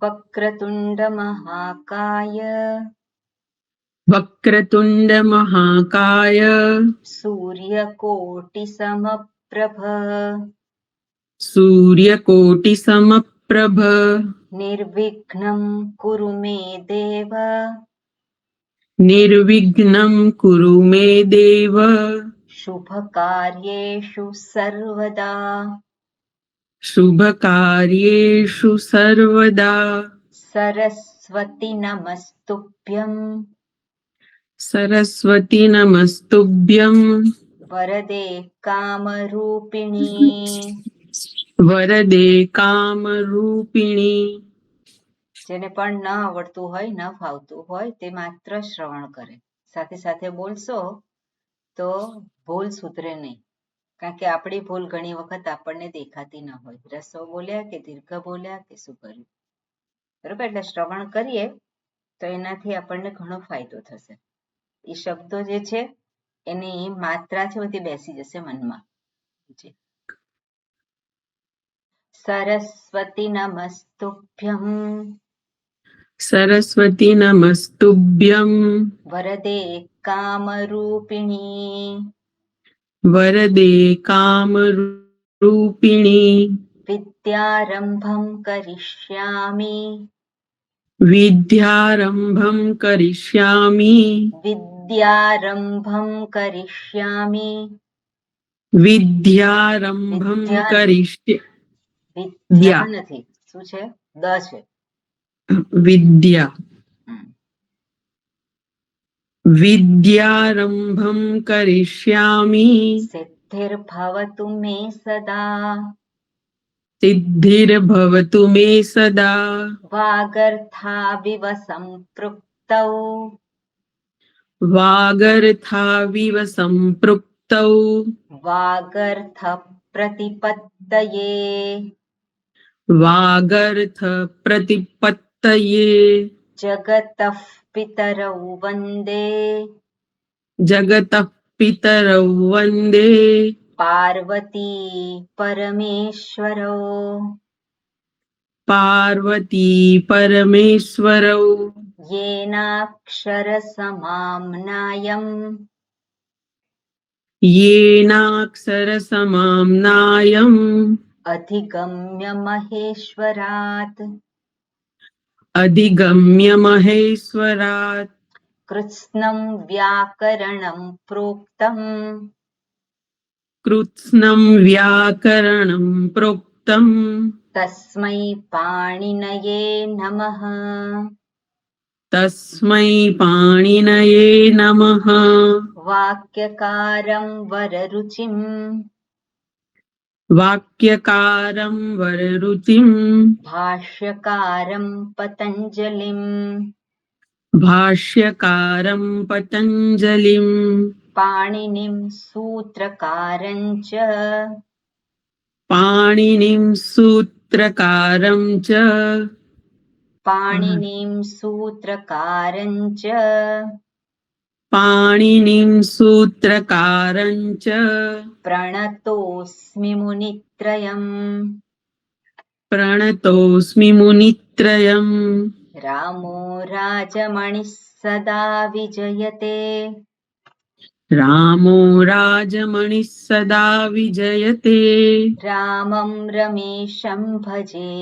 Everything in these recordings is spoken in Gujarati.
वक्रतुंड महाकाय वक्रतुंड महाकाय सूर्यकोटि समप्रभ सूर्यकोटि समप्रभ निर्विघ्नं कुरु मे देव निर्विघ्नं कुरु मे देव शुभकार्येषु सर्वदा शुभकार्येषु सर्वदा। सरस्वती नमस्तुभ्यं सरस्वती नमस्तुभ्यं वरदे कामरूपिणी वरदे कामरूपिणी। જેને પણ ન આવડતું હોય ન ફાવતું હોય તે માત્ર શ્રવણ કરે, સાથે સાથે બોલશો તો ભૂલ સુધરે નહીં, કારણ કે આપણી ભૂલ ઘણી વખત આપણને દેખાતી ન હોય, રસ્વ બોલ્યા કે દીર્ઘ બોલ્યા કે શું કર્યું, બરોબર? એટલે શ્રવણ કરીએ તો એનાથી આપણને ઘણો ફાયદો થશે. એ શબ્દો જે છે એની માત્રા છે બધી બેસી જશે મનમાં. સરસ્વતી નમસ્તુભ્યં सरस्वती नमस्तुभ्यं वरदे कामरूपिणी वरदे कामरूपिणी। विद्यारंभं करिष्यामि विद्यारंभं करिष्यामि विद्यारंभं करिष्यामि विद्यारंभं વિદ્યા નથી, શું છે? દ છે. विद्या विद्यारंभं करिष्यामि सिद्धिर्भवतु मे सदा सिद्धिर्भवतु मे सदा वागर्थाविव सम्पृक्तौ वागर्थाविव सम्पृक्तौ वागर्थ प्रतिपत्तये वागर्थ प्रतिपत्तये जगतः पितरौ वन्दे जगतः पितरौ वन्दे पार्वती परमेश्वरौ पार्वती परमेश्वरौ येनाक्षरसमाम्नायम् अधिगम्य महेश्वरात् अधिगम्य महेश्वरात् कृत्स्नं व्याकरणं प्रोक्तम् कृत्स्नं व्याकरणं प्रोक्तम् तस्मै पाणिनये नमः तस्मै पाणिनये नमः। वाक्यकारं वररुचिं वाक्यकारं वररुचिं भाष्यकारं पतञ्जलिं भाष्यकारं पतञ्जलिं पाणिनिं सूत्रकारं च पाणिनिं सूत्रकारं च पाणिनिं सूत्रकारं च पाणिनिं सूत्रकारं च प्रणतोऽस्मि मुनित्रयम् प्रणतोऽस्मि मुनित्रयम्। रामो राजमणिः सदा विजयते रामो राजमणिः सदा विजयते रामं रमेशं भजे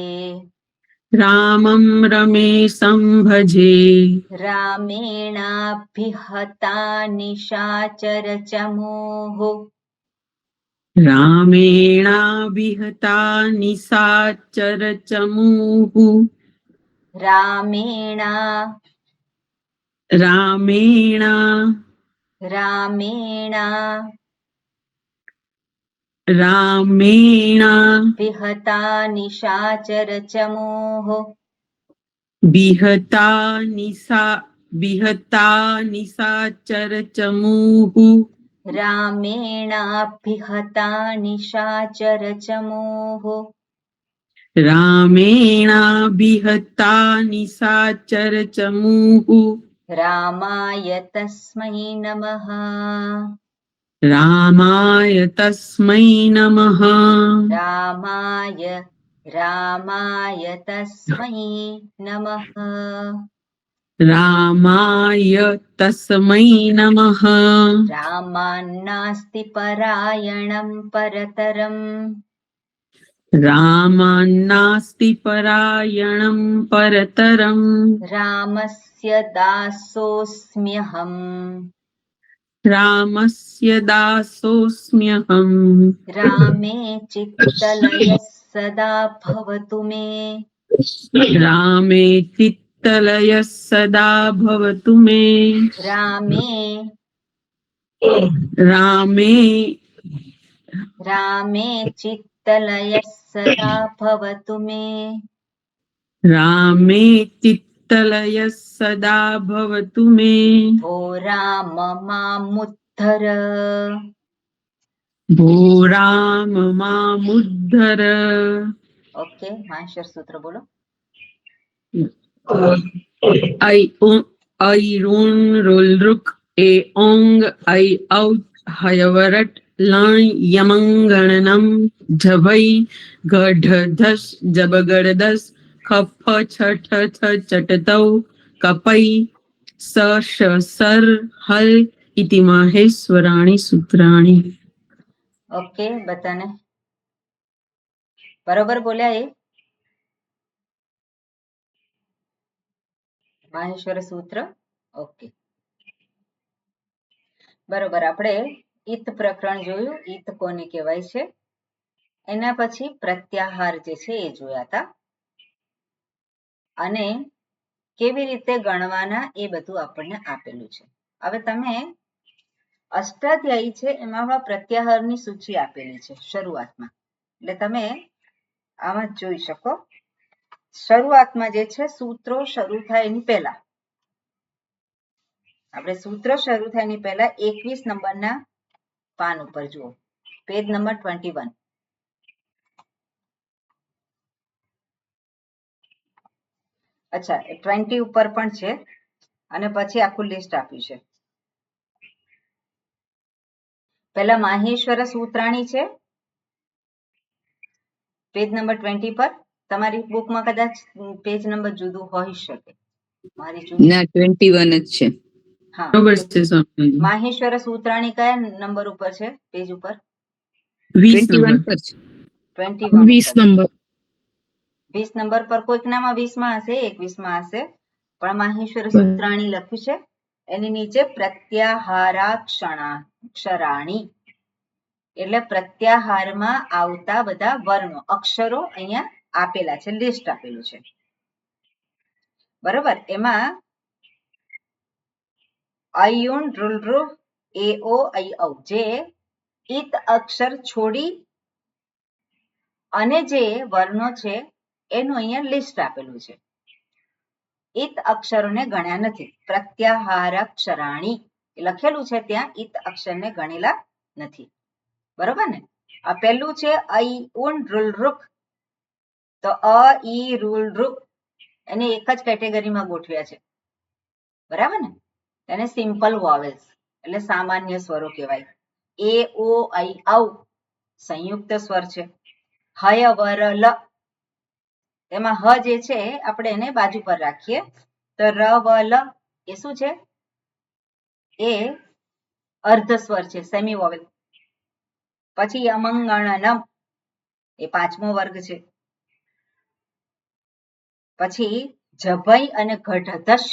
रामं रमेशं भजे रामेणाभिहता निशाचरचमूः रामेणाभिहता निशाचरचमूः रामेण रामेण रामेण रामेण विहता निशाचरचमूः विहता निशाचरचमूः रामेणाभिहता निशाचरचमूः रामेणाभिहता निशाचरचमूः रामाय तस्मै नमः रामाय तस्मै नमः रामाय रामाय तस्मै नमः रामाय तस्मै नमः रामान्नास्ति परायणं परतरम् रामान्नास्ति परायणं परतरम् रामस्य दासोऽस्म्यहम् रामस्य दासोऽस्म्यहम् रामे चित्तलयः सदा भवतु मे रामे चित्तलयः सदा भवतु मे रामे रामे रामे चित्तलयः सदा भवतु मे रामे चित्तलयः सदा भवतु मे भो राम मामुद्धर भो राम मामुद्धर ओके माहेश्वर सूत्र बोलो ऐ ऋण रुल रुक ए ओंग ऐ औ हयवरट लाय यमंगणनम झभई गढ़ धस जबगढ़ खफ छठ थ चटतौ कपई स श सर हल इति माहेश्वराणि सूत्राणि ओके बताने बरोबर बोल्या એ માહેશ્વર સૂત્ર ઓકે બરોબર આપણે ઈત પ્રકરણ જોયું ઈત કોને કહેવાય છે એના પછી પ્રત્યાહાર જે છે એ જોયા હતા અને કેવી રીતે ગણવાના એ બધું આપણને આપેલું છે હવે તમે અષ્ટાધ્યાયી છે એમાં પ્રત્યાહારની સૂચિ આપેલી છે શરૂઆતમાં એટલે તમે આમાં જોઈ શકો શરૂઆતમાં જે છે સૂત્રો શરૂ થાય એની પહેલા આપણે સૂત્ર શરૂ થાય એની પહેલા 21 નંબરના પાન ઉપર જુઓ પેજ નંબર 21 અચ્છા 20 ઉપર પણ છે અને પછી આખું લિસ્ટ આપ્યું છે પહેલા માહેશ્વર સૂત્રાણી છે પેજ નંબર 20 પર તમારી બુકમાં કદાચ પેજ નંબર જુદું હોઈ શકે મારી જુદી ના 21 જ છે હા બરોબર છે સ્વામીજી માહેશ્વર સૂત્રાણી કયા નંબર ઉપર છે પેજ ઉપર 20 21 નંબર પર છે 21 20 નંબર 20 નંબર પર કોઈકનામાં 20 માં હશે 21 માં હશે પણ માહેશ્વર સૂત્રાણી લખ્યું છે એની નીચે પ્રત્યાહારાક્ષરાણી એટલે પ્રત્યાહારમાં આવતા બધા વર્ણો અક્ષરો અહીંયા આપેલા છે લિસ્ટ આપેલું છે બરોબર એમાં અયુણ રુલરુ એઓ ઐ જે ઈત અક્ષર છોડી અને જે વર્ણો છે એનું અહીંયા લિસ્ટ આપેલું છે ઈત અક્ષરોને ગણ્યા નથી પ્રત્યાહારાક્ષરાણી લખેલું છે ત્યાં ઈત અક્ષરને ગણેલા નથી બરોબર ને આ પહેલું છે ઐ ઉન રુલ રુક તો અ ઈ રૂલ રુક એને એક જ કેટેગરીમાં ગોઠવ્યા છે બરાબર ને તેને સિમ્પલ વોવેલ્સ એટલે સામાન્ય સ્વરો કહેવાય એ ઓ ઐ ઔ સંયુક્ત સ્વર છે હય વર લ એમાં હ જે છે આપણે એને બાજુ પર રાખીએ તો ર વ લ એ શું છે એ અર્ધ સ્વર છે સેમી વોવેલ પછી યમંગણનમ એ પાંચમો વર્ગ છે પછી જભઈ અને ઘઢધશ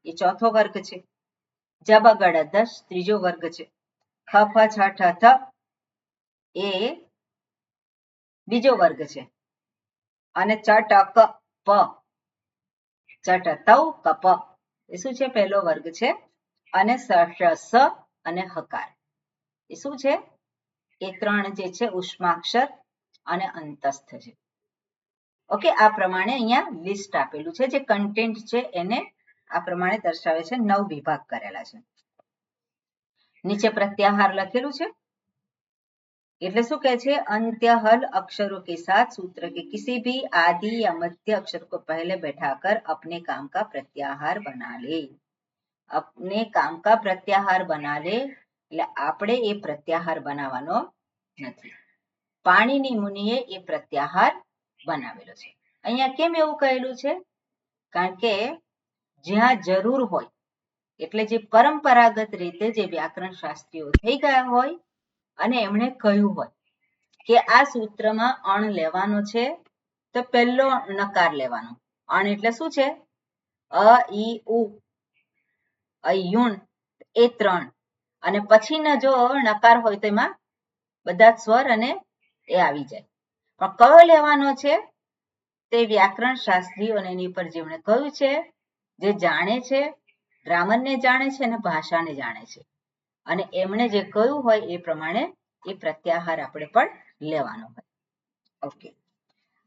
એ ચોથો વર્ગ છે જબગડધશ ત્રીજો વર્ગ છે ખ ફ છ ઠ થ એ બીજો વર્ગ છે અને ચ ટ ક પ ચટ તૌ કપ એ શું છે પહેલો વર્ગ છે અને સ સ અને હકાર એ શું છે એ ત્રણ જે છે ઉષ્માક્ષર અને અંતસ્થ છે ઓકે આ પ્રમાણે અહીંયા લિસ્ટ આપેલું છે જે કન્ટેન્ટ છે એને આ પ્રમાણે દર્શાવે છે 9 વિભાગ કરેલા છે નીચે પ્રત્યાહાર લખેલું છે એટલે શું કહે છે अंत्य हल अक्षरों के साथ सूत्र के किसी भी आदि या मध्य अक्षर को पहले बैठाकर अपने काम का प्रत्याहार बना ले अपने काम का प्रत्याहार बना ले એટલે આપણે એ પ્રત્યાહાર બનાવવાનો નથી પાણીની મુનિએ એ પ્રત્યાહાર બનાવેલો છે. અહીંયા કેમ એવું કહેલું છે? કારણ કે જ્યાં જરૂર હોય એટલે જે પરંપરાગત રીતે જે વ્યાકરણ શાસ્ત્રીઓ થઈ ગયા હોય અને એમણે કહ્યું હોય કે આ સૂત્રમાં અણ લેવાનો છે, તો પહેલો નકાર લેવાનો. અણ એટલે શું છે? અ, ઈ, ઉ, ઐયુણ એ 3 અને પછીના જો નકાર હોય તો એમાં બધા સ્વર અને એ આવી જાય. પણ કયો લેવાનો છે? તે વ્યાકરણ શાસ્ત્રીઓ અને એની પર જેમણે કહ્યું છે, જે જાણે છે, ગ્રામરને જાણે છે અને ભાષાને જાણે છે, અને એમણે જે કહ્યું હોય એ પ્રમાણે એ પ્રત્યાહાર આપણે પણ લેવાનો હોય. ઓકે,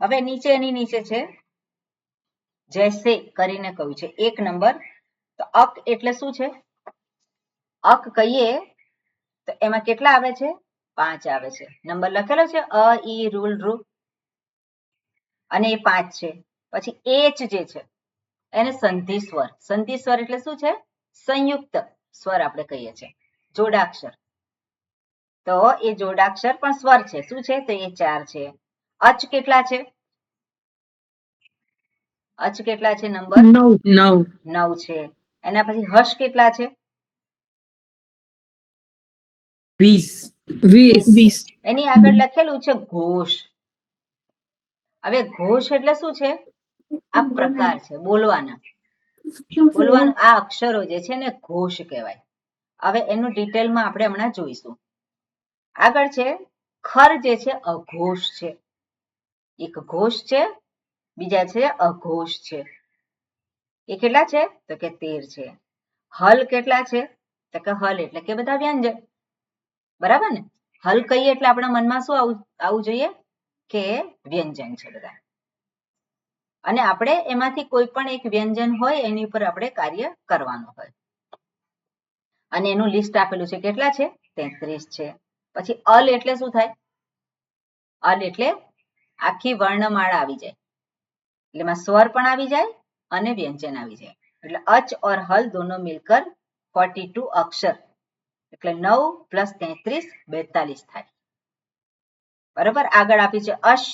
હવે નીચે એની નીચે છે જૈસે કરીને કહ્યું છે 1 નંબર. તો અક એટલે શું છે? અક કહીએ તો એમાં કેટલા આવે છે? 5 આવે છે. નંબર લખેલો છે અ, ઈ, રૂલ, રૂ અને એ 5 છે. પછી એચ જે છે એને સંધિ સ્વર. સંધિ સ્વર એટલે શું છે? સંયુક્ત સ્વર આપણે કહીએ છીએ, જોડાક્ષર. તો એ જોડાક્ષર પણ સ્વર છે. શું છે? તો એ 4 છે. અચ કેટલા છે? અચ કેટલા છે? નંબર 9 છે. એના પછી હર્ષ કેટલા છે? 20. એની આગળ લખેલું છે ઘોષ. હવે ઘોષ એટલે શું છે? આ પ્રકાર છે બોલવાના. બોલવાનું આ અક્ષરો જે છે ને ઘોષ કહેવાય. હવે એનું ડિટેલમાં આપણે હમણાં જોઈશું. આગળ છે ખર જે છે અઘોષ છે. એક ઘોષ છે, બીજા છે અઘોષ છે. એ કેટલા છે? તો કે 13 છે. હલ કેટલા છે? તો કે હલ એટલે કે બધા વ્યંજન. બરાબર ને? હલ કહીએ એટલે આપણા મનમાં શું આવવું જોઈએ? કે વ્યંજન છે બધા. અને આપણે એમાંથી કોઈ પણ એક વ્યંજન હોય એની ઉપર આપણે કાર્ય કરવાનું હોય. અને એનું લિસ્ટ આપેલું છે. કેટલા છે? 33 છે. પછી અલ એટલે શું થાય? અલ એટલે આખી વર્ણમાળા આવી જાય. એટલે એમાં સ્વર પણ આવી જાય અને વ્યંજન આવી જાય. એટલે અચ ઓર હલ દોનો મિલકર 42 અક્ષર. એટલે 9 પ્લસ 33 42 થાય. બરાબર. આગળ આપ્યું છે અશ.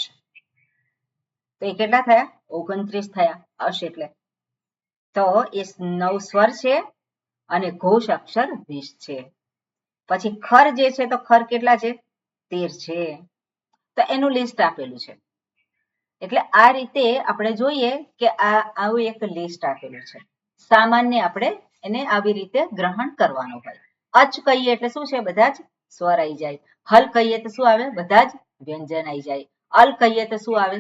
તો એ કેટલા થયા? 29 થયા. અશ એટલે તો એ 9 સ્વર છે અને ઘોષ અક્ષર 20 છે. પછી ખર જે છે તો ખર કેટલા છે? 13 છે. તો એનું લિસ્ટ આપેલું છે. એટલે આ રીતે આપણે જોઈએ કે આવું એક લિસ્ટ આપેલું છે. સામાન્ય આપણે એને આવી રીતે ગ્રહણ કરવાનું હોય. અચ કહીએ એટલે શું છે? બધા જ સ્વર આવી જાય. હલ કહીએ તો શું આવે? બધા જ વ્યંજન આવી જાય. અલ કહીએ તો શું આવે?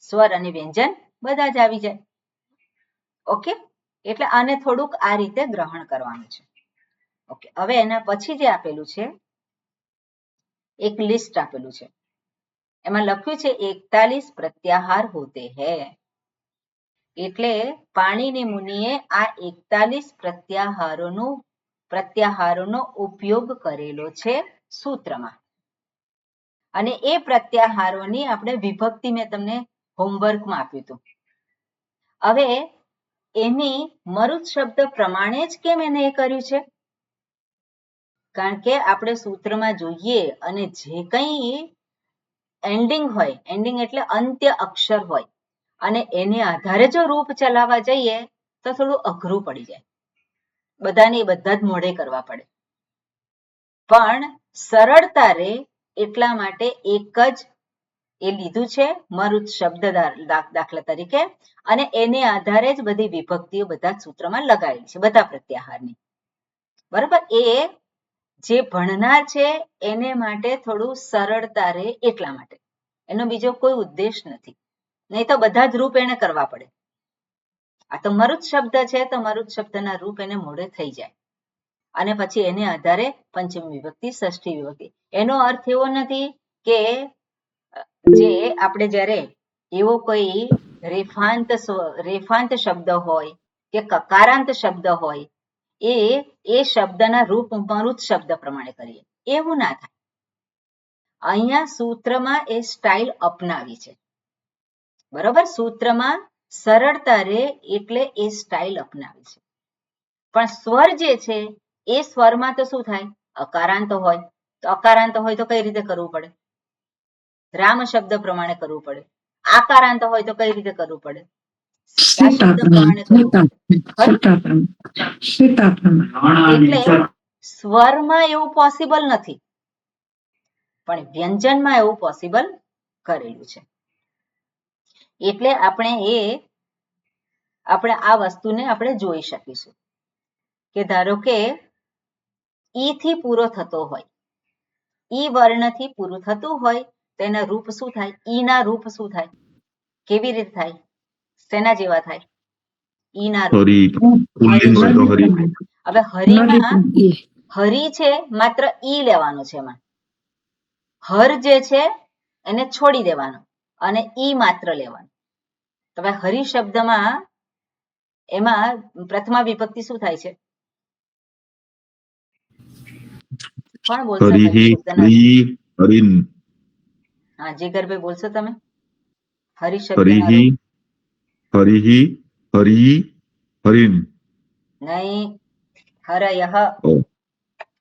સ્વર અને વ્યંજન બધા જ આવી જાય. ઓકે, એટલે આને થોડુંક આ રીતે ગ્રહણ કરવાનું છે. ઓકે, હવે એના પછી જે આપેલું છે એક લિસ્ટ આપેલું છે. એમાં લખ્યું છે 41 પ્રત્યાહાર હોતે હૈ. એટલે પાણીની મુનિએ આ 41 પ્રત્યાહારોનો ઉપયોગ કરેલો છે સૂત્રમાં. અને એ પ્રત્યાહારોની આપણે વિભક્તિ મેં તમને હોમવર્કમાં આપ્યું હતું. હવે એની મરુત શબ્દ પ્રમાણે જ કેમ એને એ કર્યું છે? કારણ કે આપણે સૂત્રમાં જોઈએ અને જે કંઈ એન્ડિંગ હોય, એન્ડિંગ એટલે અંત્ય અક્ષર હોય, અને એને આધારે જો રૂપ ચલાવવા જઈએ તો થોડું અઘરું પડી જાય. બધાને બધા જ મોઢે કરવા પડે. પણ સરળતા રહે એટલા માટે એક જ એ લીધું છે મરુત શબ્દ દાખલા તરીકે, અને એને આધારે જ બધી વિભક્તિઓ બધા સૂત્રમાં લગાવેલી છે, બધા પ્રત્યાહારની. બરાબર. એ જે ભણનાર છે એને માટે થોડું સરળતા રહે એટલા માટે. એનો બીજો કોઈ ઉદ્દેશ નથી. નહીં તો બધા જ રૂપ એને કરવા પડે. આ તો મરુત શબ્દ છે તો મરુત શબ્દના રૂપ એને મોઢે થઈ જાય. અને પછી એને આધારે પંચમી વિભક્તિ, ષષ્ઠી વિભક્તિ. એનો અર્થ એવો નથી કે જે આપણે જ્યારે એવો કોઈ રેફાંત શબ્દ હોય કે કકારાંત શબ્દ હોય એ શબ્દના રૂપ મરુત શબ્દ પ્રમાણે કરીએ, એવું ના થાય. અહીંયા સૂત્રમાં એ સ્ટાઇલ અપનાવી છે. બરોબર. સૂત્રમાં સરળતા રહે એટલે એ સ્ટાઇલ અપનાવી છે. પણ સ્વર જે છે એ સ્વરમાં તો શું થાય? અકારાંત હોય. તો અકારાંત હોય તો કઈ રીતે કરવું પડે? રામ શબ્દ પ્રમાણે કરવું પડે. આકારાંત હોય તો કઈ રીતે કરવું પડે? કયા શબ્દ પ્રમાણે કરવું પડે? એટલે સ્વરમાં એવું પોસિબલ નથી, પણ વ્યંજનમાં એવું પોસિબલ કરેલું છે. એટલે આપણે આ વસ્તુને આપણે જોઈ શકીશું કે ધારો કે ઈ થી પૂરો થતો હોય, ઈ વર્ણથી પૂરું થતું હોય તો એના રૂપ શું થાય? ઈ ના રૂપ શું થાય? કેવી રીતે થાય? શેના જેવા થાય? ઈ ના રૂપ. હવે હરિમાં હરિ છે માત્ર ઈ લેવાનું છે, એમાં હર જે છે એને છોડી દેવાનું અને ઈ માત્ર લેવાનું. હવે હરિ શબ્દમાં એમાં પ્રથમા વિભક્તિ શું થાય છે? કોણ બોલશે? હરિ શબ્દના હા, જીગરભાઈ બોલશો તમે? હરિ શબ્દના રૂપ. હરિ હરિન નહીં, હરયઃ.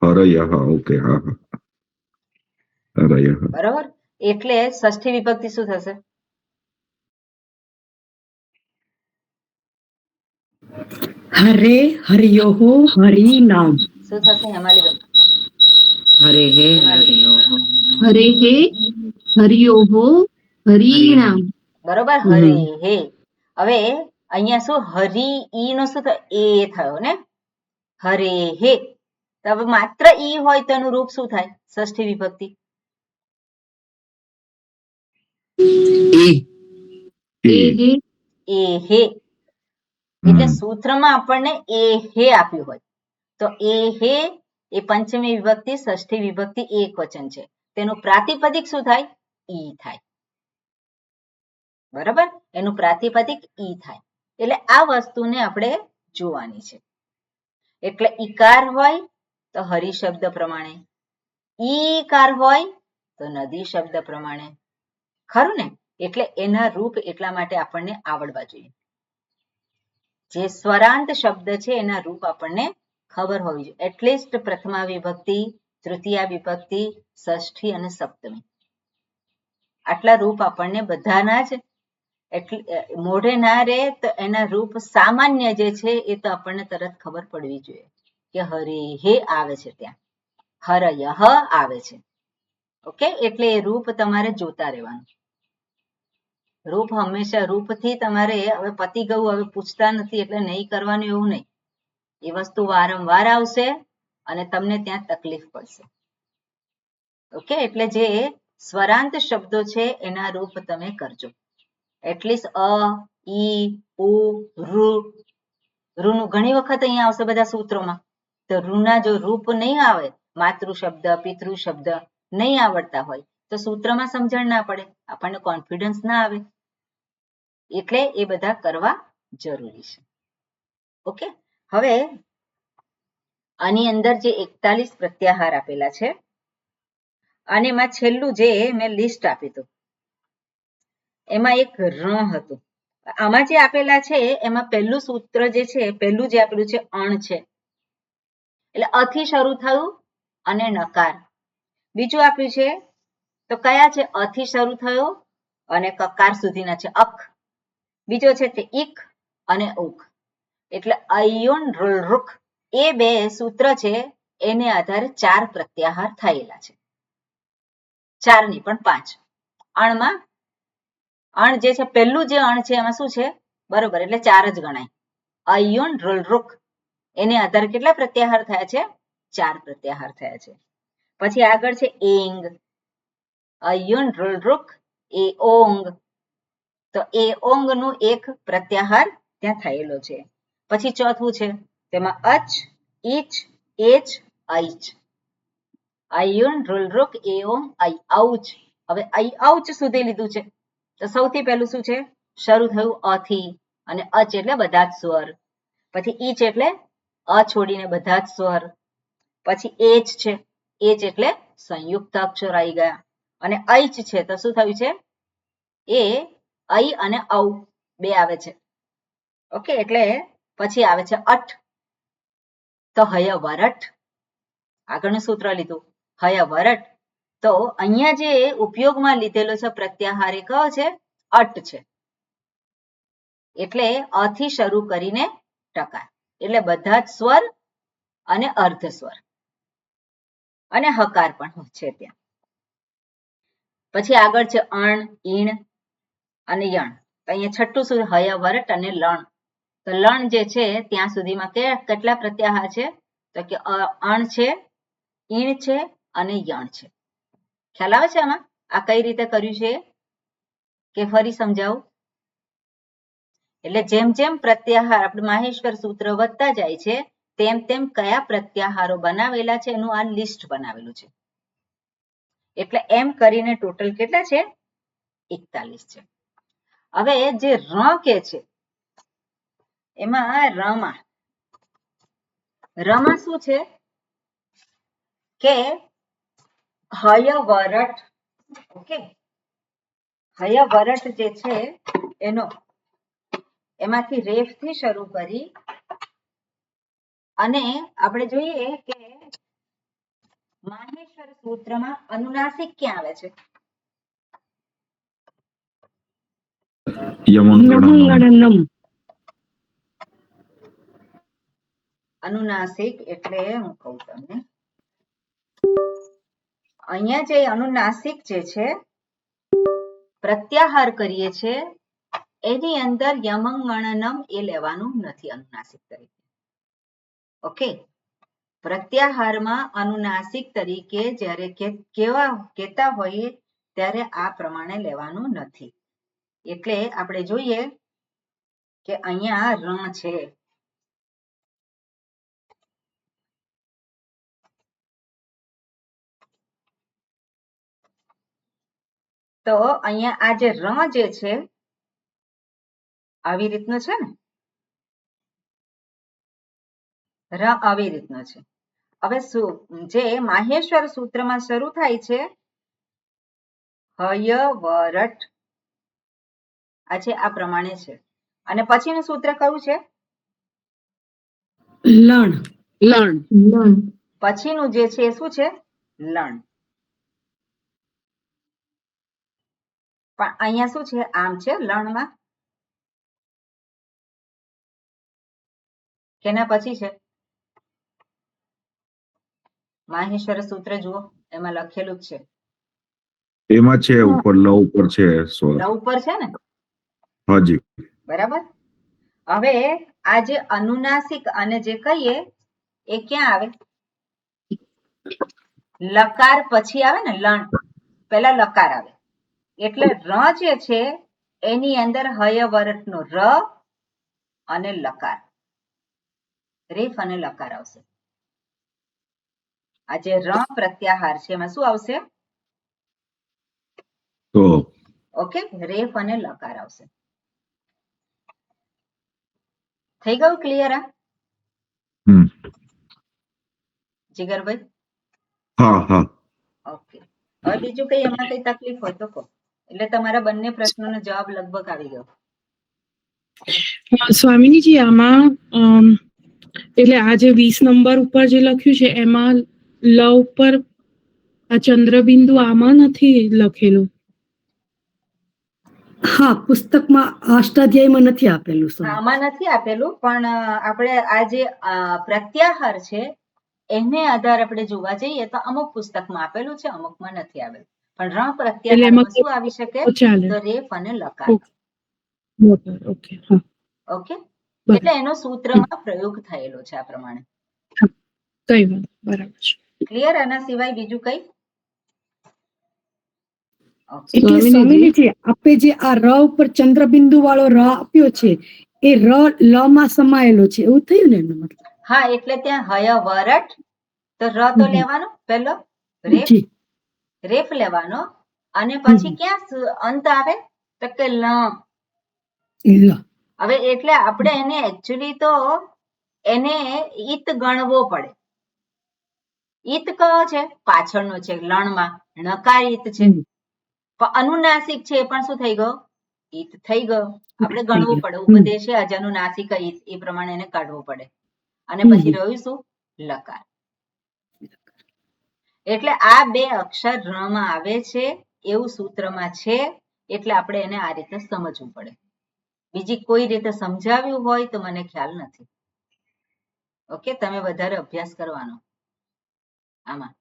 હરયઃ. ઓકે, હા હા, હરયઃ. બરોબર. એટલે ષષ્ઠી વિભક્તિ શું થશે? હરે હરિયોહો હરિનામ. શું થશે હેમાલીબેન? હરે હે હરિયોહો હરે હે હરિયોહો હરિણામ. બરોબર, હરે હે. હવે અહીંયા શું હરિ ઈ નો શું થયો? એ થયો ને, હરે હે. તો હવે માત્ર ઈ હોય તો એનું રૂપ શું થાય? ષષ્ઠી વિભક્તિ એ હે એ હે. એટલે સૂત્રમાં આપણને એ હે આપ્યું હોય તો એ હે એ પંચમી વિભક્તિ ષષ્ઠી વિભક્તિ એક વચન છે, તેનું પ્રાતિપદિક શું થાય? ઈ થાય. બરાબર, એનું પ્રાતિપદિક ઈ થાય. એટલે આ વસ્તુને આપણે જોવાની છે. એટલે ઈકાર હોય તો હરિ શબ્દ પ્રમાણે, ઈકાર હોય તો નદી શબ્દ પ્રમાણે. ખરું ને? એટલે એના રૂપ એટલા માટે આપણને આવડવા જોઈએ. જે સ્વરાંત શબ્દ છે એના રૂપ આપણને ખબર હોવી જોઈએ. એટલીસ્ટ પ્રથમા વિભક્તિ, તૃતીયા વિભક્તિ, ષષ્ઠી અને સપ્તમી, આટલા રૂપ આપણને બધાના જ મોઢે ના રહે તો એના રૂપ સામાન્ય જે છે એ તો આપણને તરત ખબર પડવી જોઈએ કે હરે હે આવે છે, ત્યાં હરયઃ આવે છે. ઓકે, એટલે એ રૂપ તમારે જોતા રહેવાનું. રૂપ હંમેશા રૂપથી તમારે હવે પતી ગયું, હવે પૂછતા નથી એટલે નહીં કરવાનું એવું નહીં. એ વસ્તુ વારંવાર આવશે અને તમને ત્યાં તકલીફ પડશે. ઓકે, એટલે જે સ્વરાંત શબ્દો છે એના રૂપ તમે કરજો. એટલીસ્ટ અ, ઈ, ઉ, ઋ. ઋનું ઘણી વખત અહીંયા આવશે બધા સૂત્રોમાં. તો ઋના જો રૂપ નહીં આવે, માતૃ શબ્દ, પિતૃ શબ્દ નહીં આવડતા હોય તો સૂત્રમાં સમજણ ના પડે, આપણને કોન્ફિડન્સ ના આવે. એટલે એ બધા કરવા જરૂરી છે. ઓકે, હવે આની અંદર જે 41 પ્રત્યાહાર આપેલા છે અને એમાં છેલ્લું જે મેં લિસ્ટ આપ્યું હતું એમાં એક ર હતું. આમાં જે આપેલા છે એમાં પહેલું સૂત્ર જે છે, પહેલું જે આપેલું છે અણ છે, એટલે અ થી શરૂ થયું અને નકાર. બીજું આપ્યું છે તો કયા છે? અ થી શરૂ થયો અને કકાર સુધીના છે અક. બીજો છે તે ઇક અને ઉક. એટલે અયુન રુક એ બે સૂત્ર છે, એને આધારે 4 પ્રત્યાહાર થયેલા છે. 4 નહીં પણ 5. અણમાં અણ જે છે, પહેલું જે અણ છે એમાં શું છે? બરોબર, એટલે 4 જ ગણાય. અયુન રુક એને આધારે કેટલા પ્રત્યાહાર થયા છે? 4 પ્રત્યાહાર થયા છે. પછી આગળ છે એંગ, અયુન રુક એ ઓંગ. તો એ ઓંગ નું એક પ્રત્યાહાર ત્યાં થયેલો છે. પછી ચોથું છે તેમાં અચ, ઈચ, એચ, ઐચ. અયુન રુક એ ઓંગ ઐ ઔચ. હવે ઐ ઔચ સુધી લીધું છે તો સૌથી પહેલું શું છે? શરૂ થયું અ થી અને અચ એટલે બધા જ સ્વર. પછી ઈચ એટલે અ છોડીને બધા જ સ્વર. પછી એચ છે, એચ એટલે સંયુક્ત અક્ષર આવી ગયા. અને ઐચ છે તો શું થયું છે? એ ઐ અને ઔ બે આવે છે. ઓકે, એટલે પછી આવે છે અઠ. તો હય વરઠ, આગળનું સૂત્ર લીધું હય વરઠ. તો અહીંયા જે ઉપયોગમાં લીધેલો છે પ્રત્યાહાર એ કયો છે? અટ છે, એટલે અ થી શરૂ કરીને ટકાર, એટલે બધા જ સ્વર અને અર્ધ સ્વર અને હકાર પણ છે ત્યાં. પછી આગળ છે અણ, ઈણ અને યણ. અહીંયા છઠ્ઠું શું? હય, વરટ અને લણ. તો લણ જે છે ત્યાં સુધીમાં કેટલા પ્રત્યાહાર છે? તો કે અણ છે, ઈણ છે અને યણ છે. ખ્યાલ આવે છે આમાં? આ કઈ રીતે કર્યું છે કે ફરી સમજાવું? એટલે જેમ જેમ પ્રત્યાહાર આપણે માહેશ્વર સૂત્ર વધતા જાય છે તેમ તેમ કયા પ્રત્યાહારો બનાવેલા છે એનું આ લિસ્ટ બનાવેલું છે. એટલે એમ કરીને ટોટલ કેટલા છે? 41 છે. હવે જે ર કે છે એમાં રમાં શું છે કે હય વરટ. ઓકે, હય વરટ જે છે એમાંથી રેફ થી શરૂ કરી અને આપણે જોઈએ કે માહેશ્વર સૂત્રમાં અનુનાસિક ક્યાં આવે છે? યમંગણનમ. અનુનાસિક એટલે હું કહું તમને, અહીંયા જે અનુનાસિક જે છે પ્રત્યાહાર કરીએ છે એની અંદર યમંગણનમ એ લેવાનું નથી અનુનાસિક તરીકે. ઓકે, પ્રત્યાહારમાં અનુનાસિક તરીકે જ્યારે કહેતા હોઈએ ત્યારે આ પ્રમાણે લેવાનું નથી. એટલે આપણે જોઈએ કે અહીંયા રણ છે. તો અહીંયા આ જે ર જે છે આવી રીતનું છે ને, ર આવી રીતનું છે. હવે જે માહેશ્વર સૂત્રમાં શરૂ થાય છે હય વરટ, આ છે આ પ્રમાણે છે. અને પછીનું સૂત્ર કયું છે? લણ. લણ. પછીનું જે છે શું છે? લણ. પણ અહીંયા શું છે? આમ છે લણમાં, કેના પછી છે? માહેશ્વર સૂત્ર જુઓ, એમાં લખેલું જ છે. એમાં છે ઉપર, લ ઉપર છે સ્વર. લ ઉપર છે ને? હાજી. બરાબર. હવે આ જે અનુનાસિક અને જે કહીએ એ ક્યાં આવે? લકાર પછી આવે ને, લણ પહેલા લકાર આવે. એટલે ર જે છે એની અંદર હય વરટનો ર અને લકાર, રેફ અને લકાર આવશે. આ જે ર પ્રત્યાહાર છે એમાં શું આવશે? ઓકે, રેફ અને લકાર આવશે. થઈ ગયું ક્લિયર? આ જીગરભાઈ? હા હા. ઓકે, હવે બીજું કઈ એમાં કઈ તકલીફ હોય તો કહો. એટલે તમારા બંને પ્રશ્નોનો જવાબ લગભગ આવી ગયો. સ્વામીજી આમાં એટલે આ જે 20 નંબર ઉપર જે લખ્યું છે એમાં લ ઉપર આ ચંદ્રબિંદુ આમાં નથી લખેલું. હા, પુસ્તકમાં અષ્ટાધ્યાયમાં નથી આપેલું. આમાં નથી આપેલું, પણ આપણે આ જે પ્રત્યાહાર છે એને આધાર આપણે જોવા જઈએ તો અમુક પુસ્તકમાં આપેલું છે, અમુકમાં નથી આવેલું. પણ ર પ્રત્યાહારમાં શું આવી શકે? તો રેફ અને લકાર. ઓકે, હા. ઓકે, એટલે એનો સૂત્રમાં પ્રયોગ થયેલો છે આ પ્રમાણે. કઈ વાત, બરાબર છે. ક્લિયર? આના સિવાય બીજું કઈ? એટલે સ્વામીજી આપે જે આ ર ઉપર ચંદ્રબિંદુ વાળો ર આપ્યો છે એ ર લ માં સમાયેલો છે, એવું થયું ને એનો મતલબ? હા, એટલે ત્યાં હય વરટ તો ર તો લેવાનો પહેલો, રેફ લેવાનો, અને પછી ક્યાં અંત આવે? તો કે લ. હવે એટલે આપણે એને એકચ્યુઅલી તો એને ઈત ગણવો પડે. ઈત કયો છે? પાછળનો છે લણમાં, ણકાર ઈત છે. પણ અનુનાસિક છે એ પણ શું થઈ ગયો? ઈત થઈ ગયો. આપણે ગણવું પડે, ઉપદેશે અજનુનાસિક ઈત, એ પ્રમાણે એને કાઢવું પડે. અને પછી રહ્યું શું? લકાર. એટલે આ બે અક્ષર ર માં આવે છે એવું સૂત્રમાં છે, એટલે આપણે એને આ રીતે સમજવું પડે. બીજી કોઈ રીતે સમજાવ્યું હોય તો મને ખ્યાલ નથી. ઓકે, તમે વધારે અભ્યાસ કરવાનો આમાં,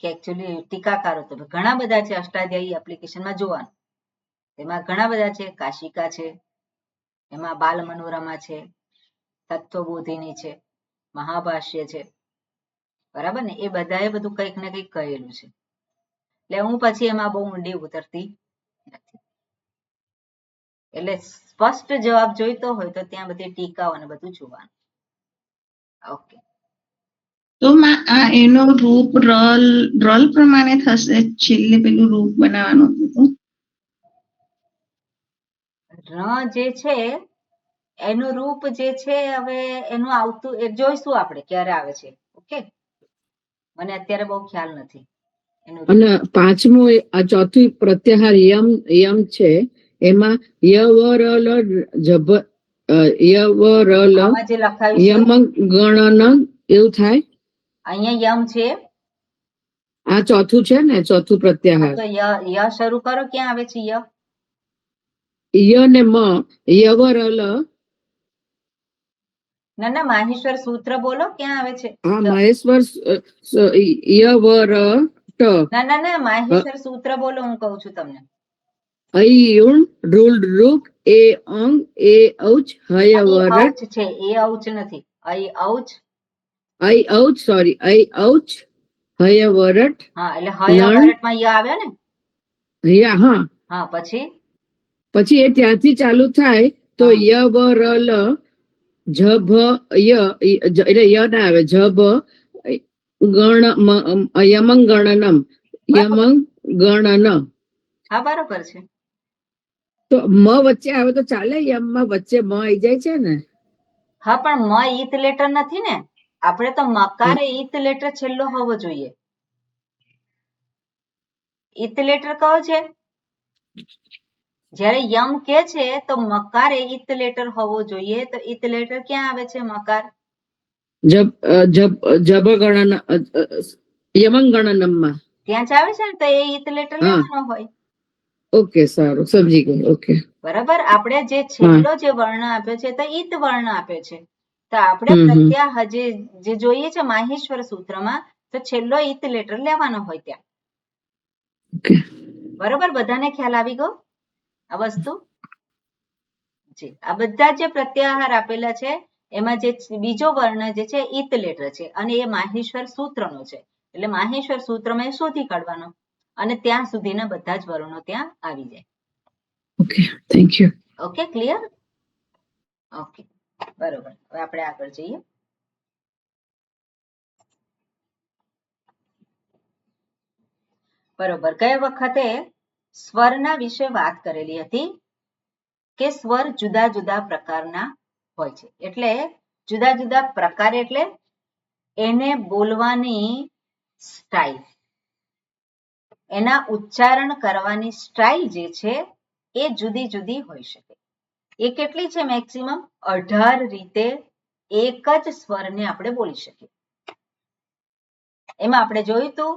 કે એકચ્યુઅલી ટીકાકારો તો ઘણા બધા છે. અષ્ટાધ્યાયી એપ્લિકેશનમાં જોવાનું, એમાં ઘણા બધા છે. કાશિકા છે, એમાં બાલ મનોરમા છે, તત્વબોધિની છે, મહાભાષ્ય છે, બરાબર ને? એ બધાએ બધું કંઈક ને કંઈક કહેલું છે. એટલે હું પછી એમાં બહુ ઊંડી ઉતરતી નથી. એટલે સ્પષ્ટ જવાબ જોઈતો હોય તો ત્યાં બધી ટીકાઓ અને બધું જોવાનું. ઓકે, તો માં આ એનો રૂપ રલ પ્રમાણે થશે, છેલ્લે પેલું રૂપ બનાવવાનું હતું જે છે એનું રૂપ જે છે, હવે એનું આવતું એ જોઈશું આપણે ક્યારે આવે છે. ઓકે, મને અત્યારે બહુ ખ્યાલ નથી એનું રૂપ. અને પાંચમું આ ચોથું પ્રત્યાહાર યમ છે, એમાં યવરલ જબ યવરલ આમાં જે લખાયું છે યમં ગણન એવું થાય. અહીંયા યમ છે, આ ચોથું છે ને, ચોથું હા, પ્રત્યાહાર. તો ય શરૂ કરો. ક્યાં આવે છે ય? ય ને મ યવરલ. ના ના, માહેશ્વર સૂત્ર બોલો, ક્યાં આવે છે? હા, મહેશ્વર યવરટ ના ના ના, માહેશ્વર સૂત્ર બોલો, હું કહું છું તમને. અયુણ રૂલ રૂક એ અંગ એ ઔચ એ હયવરટ ઔચ છે, એ ઔચ નથી. ઔચ, સોરી ઔચ હયવરટ હા, એટલે હયવરટમાં ય આવ્યો ને. હા, હા, પછી પછી એ ત્યાંથી ચાલુ થાય તો હા. યવરલ જભ એટલે ય ના આવે, જભ યમંગ ગણનમ યમંગ ગણન. હા, બરોબર છે. તો મ વચ્ચે આવે તો ચાલે? યમમાં વચ્ચે મ આવી જાય છે ને? હા, પણ મ ઈત લેટર નથી ને. આપણે તો મકારે ઈત લેટર છેલ્લો હોવો જોઈએ. ઈત લેટર કયો છે? જ્યારે યમ કે છે તો મકારે ઈત લેટર હોવો જોઈએ. તો ઈત લેટર ક્યાં આવે છે? મકાર જબ ગણન યમંગ ગણનમમાં ત્યાં જ આવે છે ને. તો એ ઈત લેટર લેવાનો હોય. ઓકે, સારું, સમજી ગઈ. ઓકે, બરાબર. આપણે જે છેલ્લો જે વર્ણ આપ્યો છે તો ઈત વર્ણ આપ્યો છે. તો આપણે પ્રત્યાહ જે જોઈએ છે માહેશ્વર સૂત્રમાં, તો છેલ્લો ઈત લેટર લેવાનો હોય ત્યાં. બરોબર, બધાને ખ્યાલ આવી ગયો આ વસ્તુ? જી, આ બધા જે પ્રત્યાહાર આપેલા છે એમાં જે બીજો વર્ણ જે છે ઈત લેટર છે, અને એ માહેશ્વર સૂત્રનો છે. એટલે માહેશ્વર સૂત્રમાં એ શોધી કાઢવાનો, અને ત્યાં સુધીના બધા જ વર્ણો ત્યાં આવી જાય. Okay, thank you. Okay, clear? Okay, બરોબર. હવે આપણે આગળ જઈએ. બરોબર, ગયે વખતે સ્વરના વિશે વાત કરેલી હતી કે સ્વર જુદા જુદા પ્રકારના હોય છે. એટલે જુદા જુદા પ્રકાર એટલે એને બોલવાની સ્ટાઇલ, એના ઉચ્ચારણ કરવાની સ્ટાઇલ જે છે એ જુદી જુદી હોઈ શકે. એ કેટલી છે? મેક્સિમમ 18 રીતે એક જ સ્વરને આપણે બોલી શકીએ. એમાં આપણે જોયું હતું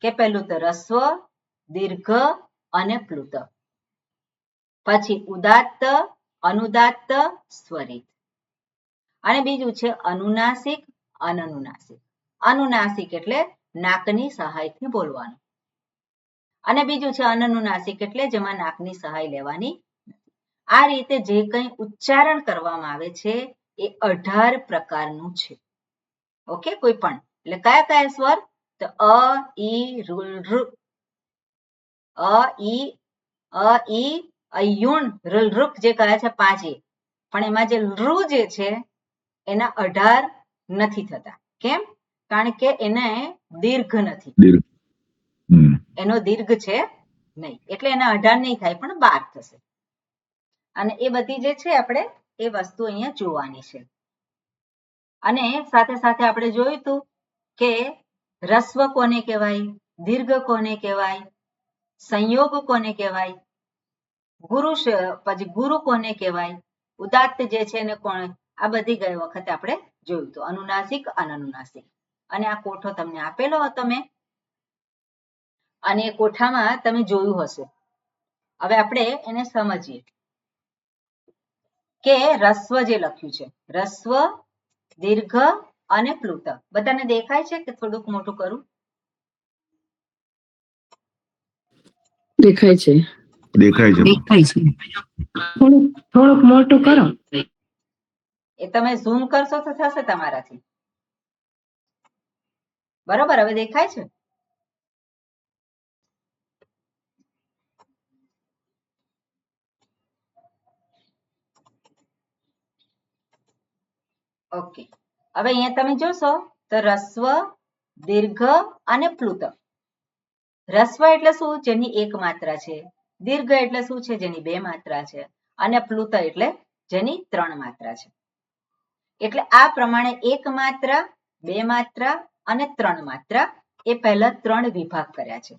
કે પહેલું તો રસ્વ, દીર્ઘ અને પ્લુત, પછી ઉદાત્ત, અનુદાત્ત, સ્વરિત, અને બીજું છે અનુનાસિક, અનનુનાસિક. અનુનાસિક એટલે નાકની સહાયથી બોલવાનું, અને બીજું છે અનનુનાસિક એટલે જેમાં નાકની સહાય લેવાની. આ રીતે જે કંઈ ઉચ્ચારણ કરવામાં આવે છે એ 18 પ્રકારનું છે. ઓકે, કોઈ પણ. એટલે કયા કયા સ્વર? તો અ, ઈ, ઋ, અ, ઈ, અયુણ, ઋ, જે કહે છે 5 એ, પણ એમાં જે ઋ જે છે એના 18 નથી થતા. કેમ? કારણ કે એને દીર્ઘ નથી, એનો દીર્ઘ છે નહીં, એટલે એના 18 નહીં થાય, પણ 12 થશે. અને એ બધી જે છે આપણે એ વસ્તુ અહીંયા જોવાની છે. અને સાથે સાથે આપણે જોયું હતું કે રસ્વ કોને કહેવાય, દીર્ઘ કોને કહેવાય, સંયોગ કોને કહેવાય, પછી ગુરુ કોને કહેવાય, ઉદાત્ત જે છે એને કોણ, આ બધી ગઈ વખતે આપણે જોયું હતું. અનુનાસિક, અનનુનાસિક. અને આ કોઠો તમને આપેલો હતો મેં, અને એ કોઠામાં તમે જોયું હશે હવે આપણે એને સમજીએ કે રસ્વ જે લખ્યું છે, રસ્વ, દીર્ઘ અને પ્લુત, બધાને દેખાય છે કે થોડુંક મોટું કરું? દેખાય છે. દેખાય છે. થોડુંક મોટું કરો. એ તમે ઝૂમ કરશો તો થશે તમારાથી. બરોબર, હવે દેખાય છે? ઓકે, હવે અહીંયા તમે જોશો તો રસ્વ, દીર્ઘ અને પ્લુત. રસ્વ એટલે શું? જેની એક માત્રા છે. દીર્ઘ એટલે શું છે? જેની બે માત્રા છે. અને પ્લુત એટલે જેની ત્રણ માત્રા છે. એટલે આ પ્રમાણે એક માત્રા, બે માત્રા અને ત્રણ માત્રા એ પહેલા ત્રણ વિભાગ કર્યા છે.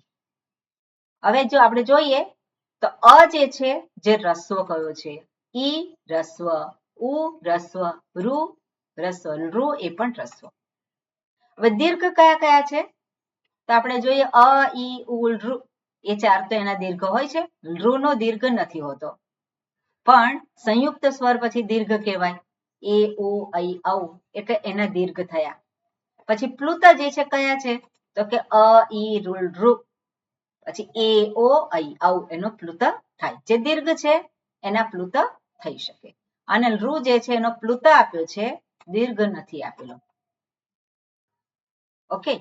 હવે જો આપણે જોઈએ તો અ જે છે જે રસ્વ કયો છે, ઈ રસ્વ, ઉ રસ્વ, રૂ રસ્વ, રૂ એ પણ રસ્વ. હવે દીર્ઘ કયા કયા છે? તો આપણે જોઈએ અ, ઈ, ઉ, ઋ, એ ચાર તો એના દીર્ઘ હોય છે. ઋ નો દીર્ઘ નથી હોતો, પણ સંયુક્ત સ્વર પછી દીર્ઘ કહેવાય. એ, ઓ, ઐ, ઔ એટલે એના દીર્ઘ થયા. પછી પ્લુત જે છે કયા છે? તો કે અ, ઈ, ઋ, પછી એ, ઓ, ઐ, ઔ એનો પ્લુત થાય. જે દીર્ઘ છે એના પ્લુત થઈ શકે. અને ઋ જે છે એનો પ્લુત આપ્યો છે, દીર્ઘ નથી આપેલો. ઓકે,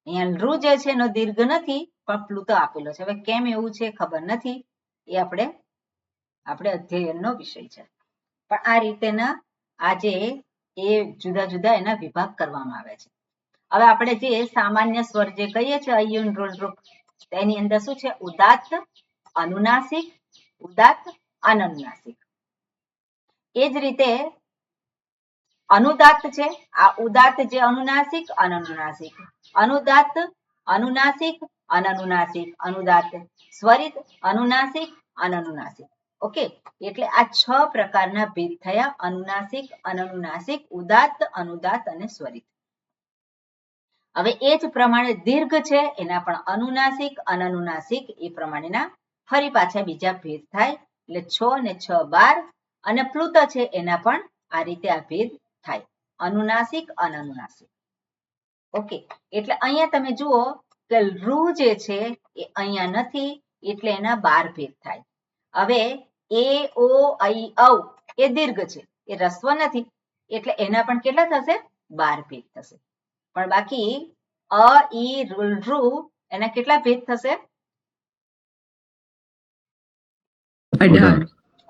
અહીંયા ઋ જે છે એનો દીર્ઘ નથી પણ પ્લુત આપેલો છે. હવે કેમ એવું છે ખબર નથી, એ આપણે અધ્યયનનો વિષય છે. પણ આ રીતેના આજે એ જુદા જુદા એના વિભાગ કરવામાં આવે છે. હવે આપણે જે સામાન્ય સ્વર જે કહીએ છીએ અ, ઋ, ઋ, એની અંદર શું છે? ઉદાત્ત, અનુનાસિક, ઉદાત્ત, અનનુનાસિક. એ જ રીતે અનુદાત્ત છે. આ ઉદાત્ત જે અનુનાસિક, અનનુનાસિક, અનુદાત્ત, અનુનાસિક, અનનુનાસિક, અનુદાત્ત, સ્વરિત, અનુનાસિક, અનનુનાસિક. ઓકે, એટલે આ 6 પ્રકારના ભેદ થયા: અનુનાસિક, અનનુનાસિક, ઉદાત્ત, અનુદાત્ત અને સ્વરિત. હવે એ જ પ્રમાણે દીર્ઘ છે એના પણ અનુનાસિક, અનનુનાસિક એ પ્રમાણેના ફરી પાછા બીજા ભેદ થાય. એટલે 6 ને 6 12. અને પ્લુત છે એના પણ આ રીતે આ ભેદ થાય, અનુનાસિક, અનનુનાસિક. ઓકે, એટલે અહીંયા તમે જુઓ કે ઋ જે છે એ અહીંયા નથી એટલે એના 12 ભેદ થાય. હવે એ, ઓ, ઐ, ઔ એ દીર્ઘ છે, એ રસ્વ નથી એટલે એના પણ કેટલા થશે? 12 ભેદ થશે. પણ બાકી અ, ઈ, ઋ એના કેટલા ભેદ થશે?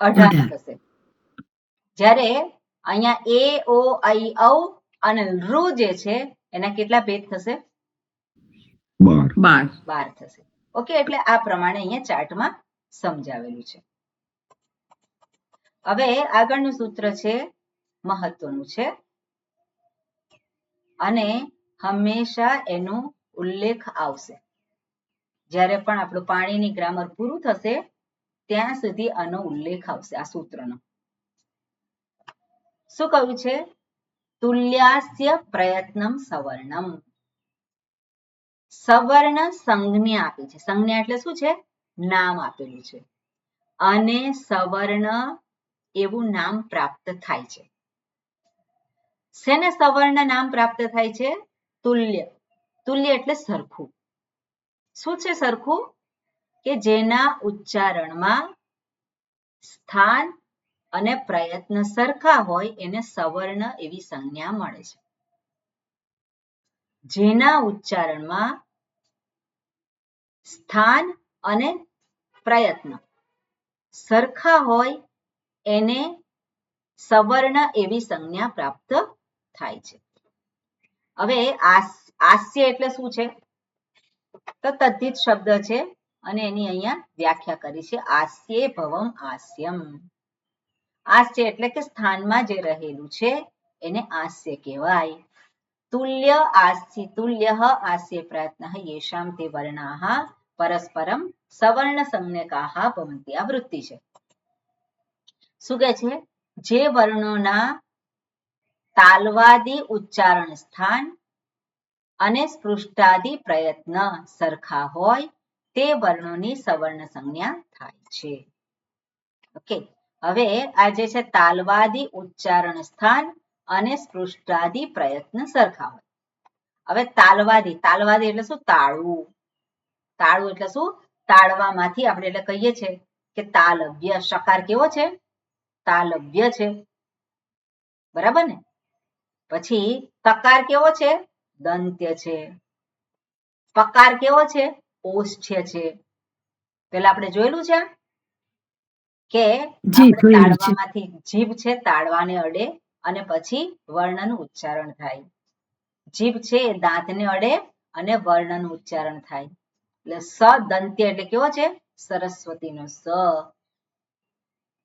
18 થશે. જ્યારે અહીંયા એ, ઓ, ઐ, ઔ અને ઋ જે છે એના કેટલા ભેદ થશે? 12 થશે. ઓકે, એટલે આ પ્રમાણે અહીંયા ચાર્ટમાં સમજાવેલું છે. હવે આગળનું સૂત્ર છે, મહત્વનું છે અને હંમેશા એનો ઉલ્લેખ આવશે. જ્યારે પણ આપણું પાણીની ગ્રામર પૂરું થશે ત્યાં સુધી આનો ઉલ્લેખ આવશે આ સૂત્રનો. શું કહ્યું છે? તુલ્યાસ્ય પ્રયત્નમ સવર્ણમ. સવર્ણ સંજ્ઞા આપી છે. સંજ્ઞા એટલે શું છે? નામ આપેલું છે. અને સવર્ણ એવું નામ પ્રાપ્ત થાય છે. શેને સવર્ણ નામ પ્રાપ્ત થાય છે? તુલ્ય. તુલ્ય એટલે સરખું. શું છે સરખું? કે જેના ઉચ્ચારણમાં સ્થાન અને પ્રયત્ન સરખા હોય એને સવર્ણ એવી સંજ્ઞા મળે છે. જેના ઉચ્ચારણમાં સ્થાન અને પ્રયત્ન સરખા હોય એને સવર્ણ એવી સંજ્ઞા પ્રાપ્ત થાય છે. હવે આસ્ય એટલે શું છે? તો તદ્ધિત શબ્દ છે અને એની અહીંયા વ્યાખ્યા કરી છે, આસ્યે ભવમ આસ્યમ. આસ્ય એટલે કે સ્થાનમાં જે રહેલું છે એને આસ્ય કહેવાય. તુલ્ય આસ્ય, તુલ્ય આસ્ય પ્રયત્ન યેષામ તે વર્ણાઃ પરસ્પરમ સવર્ણ સંજ્ઞકાઃ ભવન્તિ. આ વૃત્તિ છે. શું કહે છે? જે વર્ણોના તાલવાદી ઉચ્ચારણ સ્થાન અને સ્પૃષ્ટાદી પ્રયત્ન સરખા હોય તે વર્ણોની સવર્ણ સંજ્ઞા થાય છે. ઓકે, હવે આ જે છે તાલવાદી ઉચ્ચારણ સ્થાન અને સ્પૃષ્ટાદી પ્રયત્ન સરખા હોય. હવે તાલવાદી એટલે શું? તાળવું. તાળવું એટલે શું? તાળવામાંથી આપણે એટલે કહીએ છીએ કે તાલવ્ય. શકાર કેવો છે? તાલવ્ય છે, બરાબર ને? પછી તકાર કેવો છે? દંત્ય છે. પકાર કેવો છે? ઓષ્ઠ્ય છે. પેલા આપણે જોયેલું છે કે તાળવામાંથી જીભ છે તાળવાને અડે અને પછી વર્ણનું ઉચ્ચારણ થાય. જીભ છે એ દાંતને અડે અને વર્ણનું ઉચ્ચારણ થાય. એટલે સ દંત્ય એટલે કેવો છે? સરસ્વતીનો સ.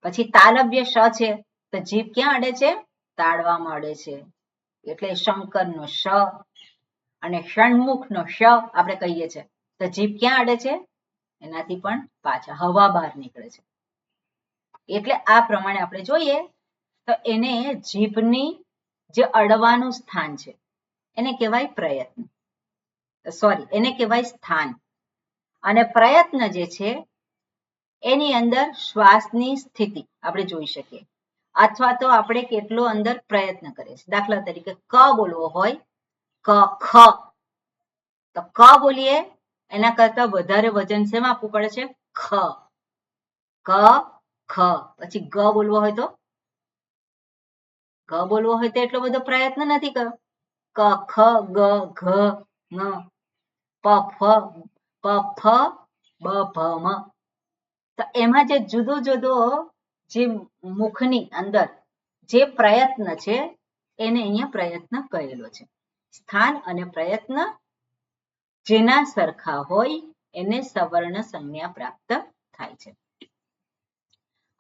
પછી તાલવ્ય શ છે તો જીભ ક્યાં અડે છે? તાળવામાં અડે છે, એટલે શંકરનો શ. અને ષણમુખનો શ આપણે કહીએ છીએ તો જીભ ક્યાં અડે છે? એનાથી પણ પાછા હવા બહાર નીકળે છે. એટલે આ પ્રમાણે આપણે જોઈએ તો એને જીભની જે અડવાનું સ્થાન છે એને કહેવાય પ્રયત્ન, સોરી એને કહેવાય સ્થાન. અને પ્રયત્ન જે છે એની અંદર શ્વાસની સ્થિતિ આપણે જોઈ શકીએ, અથવા તો આપણે કેટલો અંદર પ્રયત્ન કરીએ છીએ. દાખલા તરીકે ક બોલવો હોય, ક ખ, તો ક બોલીએ એના કરતા વધારે વજન શેમાં આપવું પડે છે? ખ. ક ખ. પછી ગ બોલવો હોય તો એટલો બધો પ્રયત્ન નથી કર્યો. ક ખ ગ ઘ ङ પ ફ બ ભ મ. તો એમાં જે જુદો જુદો જે મુખની અંદર જે પ્રયત્ન છે એને અહીંયા પ્રયત્ન કહેલો છે. સ્થાન અને પ્રયત્ન જેના સરખા હોય એને સવર્ણ સંજ્ઞા પ્રાપ્ત થાય છે.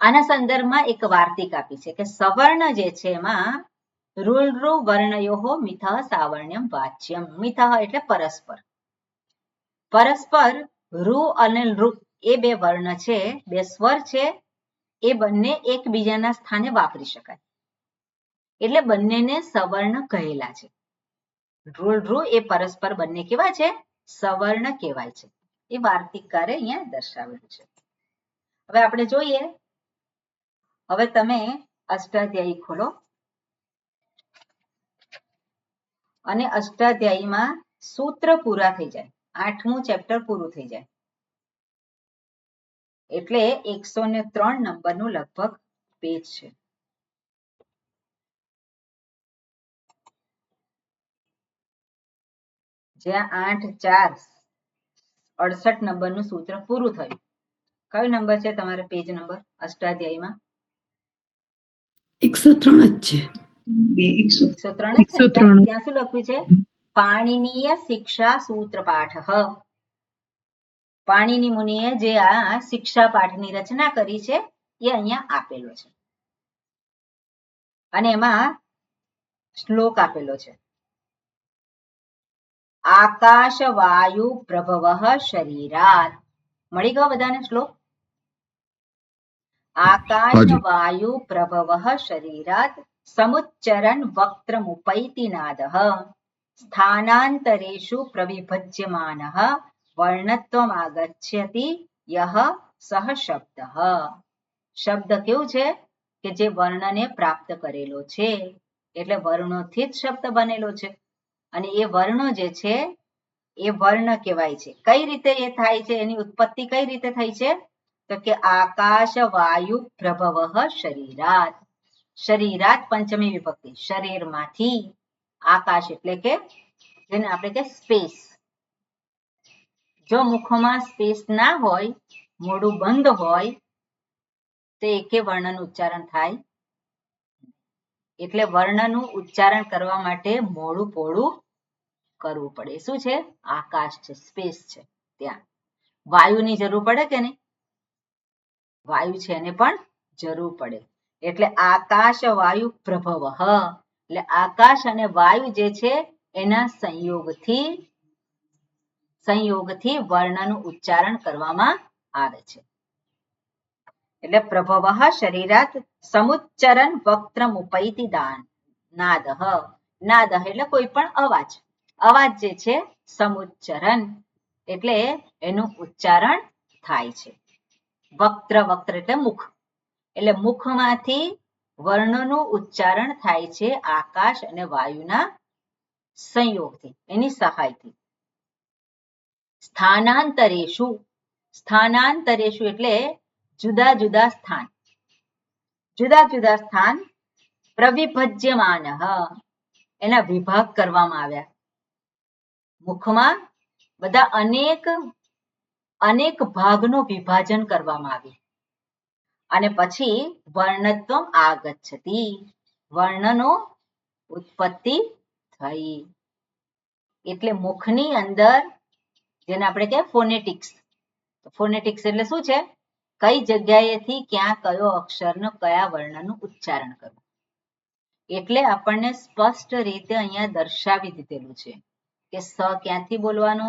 આના સંદર્ભમાં એક વાર્તિક આપી છે કે સવર્ણ જે છે એમાં ઋ વર્ણયો મિથ સાવર્ણ્યમ વાચ્યમ. મિથ એટલે પરસ્પર. પરસ્પર ઋ અને લૃ એ બે વર્ણ છે, બે સ્વર છે, એ બંને એકબીજાના સ્થાને વાપરી શકાય, એટલે બંનેને સવર્ણ કહેલા છે. ઋ એ પરસ્પર બંને કેવા છે? સવર્ણ કહેવાય છે. એ વાર્તિકકારે અહીંયા દર્શાવેલું છે. હવે આપણે જોઈએ, હવે તમે અષ્ટાધ્યાયી ખોલો અને અષ્ટાધ્યાયીમાં સૂત્ર પૂરા થઈ જાય, 8મું ચેપ્ટર પૂરું થઈ જાય એટલે 103 નંબરનું લગભગ પેજ છે. જ્યાં 8 4 68 નંબરનું સૂત્ર પૂરું થયું. કયો નંબર છે તમારે પેજ નંબર અષ્ટાધ્યાયીમાં? 103 જ છે. 103 જ છે. ત્યાં શું લખ્યું છે? પાણિનીય શિક્ષા સૂત્ર પાઠ. પાણિની મુનિએ જે આ શિક્ષા પાઠની રચના કરી છે એ અહીંયા આપેલો છે અને એમાં શ્લોક આપેલો છે. આકાશ વાયુ પ્રભવ શરીરાત. મળી ગયો બધાને શ્લોક? આકાશ વાયુ પ્રભવ શરીરાત સમુચ્ચરન વક્ત્રમુપૈતિ નાદઃ સ્થાનાંતરેષુ પ્રવિભજ્યમાનઃ વર્ણત્વમ આગચ્છતિ યહ સહ શબ્દઃ. શબ્દ કેવું છે કે જે વર્ણને પ્રાપ્ત કરેલો છે, એટલે વર્ણોથી જ શબ્દ બનેલો છે. અને એ વર્ણો જે છે એ વર્ણ કહેવાય છે. કઈ રીતે એ થાય છે? એની ઉત્પત્તિ કઈ રીતે થઈ છે? તો કે આકાશ વાયુ પ્રભવ શરીરાત. શરીરાત પંચમી વિભક્તિ, શરીરમાંથી. આકાશ એટલે કે જેને આપણે કે સ્પેસ. જો મુખમાં સ્પેસ ના હોય, મોઢું બંધ હોય તો એકે વર્ણનું ઉચ્ચારણ થાય. એટલે વર્ણનું ઉચ્ચારણ કરવા માટે મોઢું પહોળું કરવું પડે. શું છે? આકાશ છે, સ્પેસ છે. ત્યાં વાયુની જરૂર પડે કે નહીં? વાયુ છે એને પણ જરૂર પડે. એટલે આકાશ વાયુ પ્રભવ, એટલે આકાશ અને વાયુ જે છે એના સંયોગથી વર્ણનું ઉચ્ચારણ કરવામાં આવે છે. એટલે પ્રભવ શરીરાત સમુચ્ચરન વક્ત્રમુપૈતિ નાદઃ. નાદઃ એટલે કોઈ પણ અવાજ. અવાજ જે છે સમુચ્ચરન એટલે એનું ઉચ્ચારણ થાય છે. વક્ત્ર, વક્ત્ર એટલે મુખ, એટલે મુખમાંથી વર્ણનું ઉચ્ચારણ થાય છે આકાશ અને વાયુના સંયોગથી, એની સહાયથી. સ્થાનાંતરેષુ, સ્થાનાંતરેષુ એટલે જુદા જુદા સ્થાન, જુદા જુદા સ્થાન. પ્રવિભજ્યમાન, એના વિભાગ કરવામાં આવ્યા. મુખમાં બધા અનેક ભાગનું વિભાજન કરવામાં આવ્યું અને પછી વર્ણત્વમ આગચ્છતિ, વર્ણનો ઉત્પત્તિ થઈ. એટલે મુખની અંદર જેને આપણે કહેવાય ફોનેટિક્સ, ફોનેટિક્સ એટલે શું છે? કઈ જગ્યાએથી ક્યાં કયો અક્ષરનો કયા વર્ણનું ઉચ્ચારણ કરવું. એટલે આપણને સ્પષ્ટ રીતે અહીંયા દર્શાવી દીધેલું છે કે સ ક્યાંથી બોલવાનો,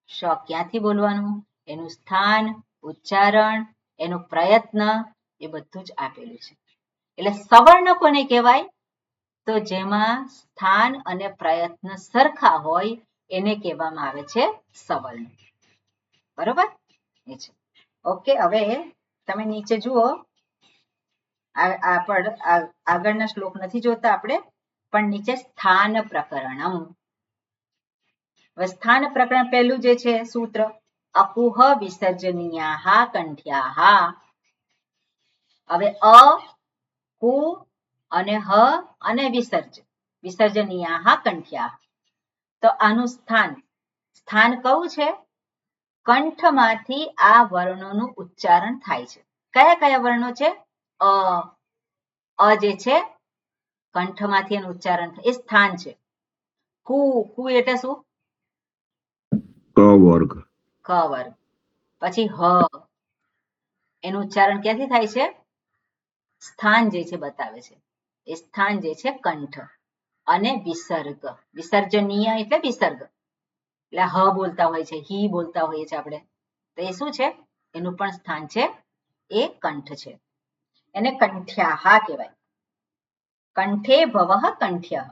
શ ક્યાંથી બોલવાનું, એનું સ્થાન, ઉચ્ચારણ, એનો પ્રયત્ન, એ બધું જ આપેલું છે. એટલે સવર્ણ કોને કહેવાય? તો જેમાં સ્થાન અને પ્રયત્ન સરખા હોય એને કહેવામાં આવે છે સવર્ણ. બરોબર? એ છે. ઓકે, હવે તમે નીચે જુઓ. આગળના શ્લોક નથી જોતા આપણે, પણ નીચે સ્થાન પ્રકરણમ. હવે સ્થાન પ્રકરણ પહેલું જે છે સૂત્ર, અકુહ વિસર્જનીયાહા કંઠ્યાહા. હવે અ, કુ અને હ અને વિસર્જનીયાહા કંઠ્યાહા. તો આનું સ્થાન, સ્થાન કયું છે? કંઠમાંથી આ વર્ણોનું ઉચ્ચારણ થાય છે. કયા કયા વર્ણો છે? અ જે છે કંઠમાંથી એનું ઉચ્ચારણ થાય, એ સ્થાન છે. કુ, કુ એટલે શું? ક વર્ગ. ક વર્ગ. પછી હ, એનું ઉચ્ચારણ ક્યાંથી થાય છે? સ્થાન જે છે બતાવે છે, એ સ્થાન જે છે કંઠ. અને વિસર્ગ, વિસર્જનીય એટલે વિસર્ગ, એટલે હ બોલતા હોય છે, હી બોલતા હોઈએ છીએ આપણે, તો એ શું છે? એનું પણ સ્થાન છે, એ કંઠ છે. એને કંઠ્યાહા કહેવાય. કંઠે ભવઃ કંઠ્ય,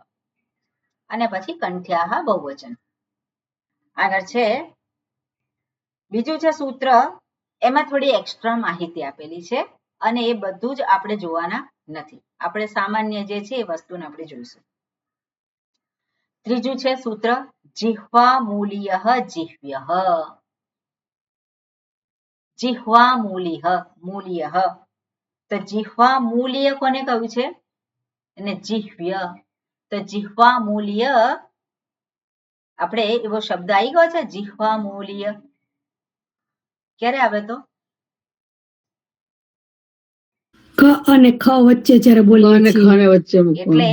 અને પછી કંઠ્યાહા બહુવચન. આગળ છે બીજું છે સૂત્ર, એમાં થોડી એક્સ્ટ્રા માહિતી આપેલી છે અને એ બધું જ આપણે જોવાના નથી. આપણે સામાન્ય જે છે એ વસ્તુને આપણે જોઈશું. ત્રીજું છે સૂત્ર, જિહ્વા મૂલ્યઃ જિહ્વ્યઃ. જિહ્વા મૂલ્યઃ, તો જિહ્વા મૂલ્ય કોને કહ્યું છે? અને જિહ્વ્ય. તો જિહ્વા મૂલ્ય, આપણે એવો શબ્દ આવી ગયો છે જિહ્વા મૂલ્ય, ક્યારે આવે? તો ક અને ખ વચ્ચે જ્યારે બોલીએ છીએ. એટલે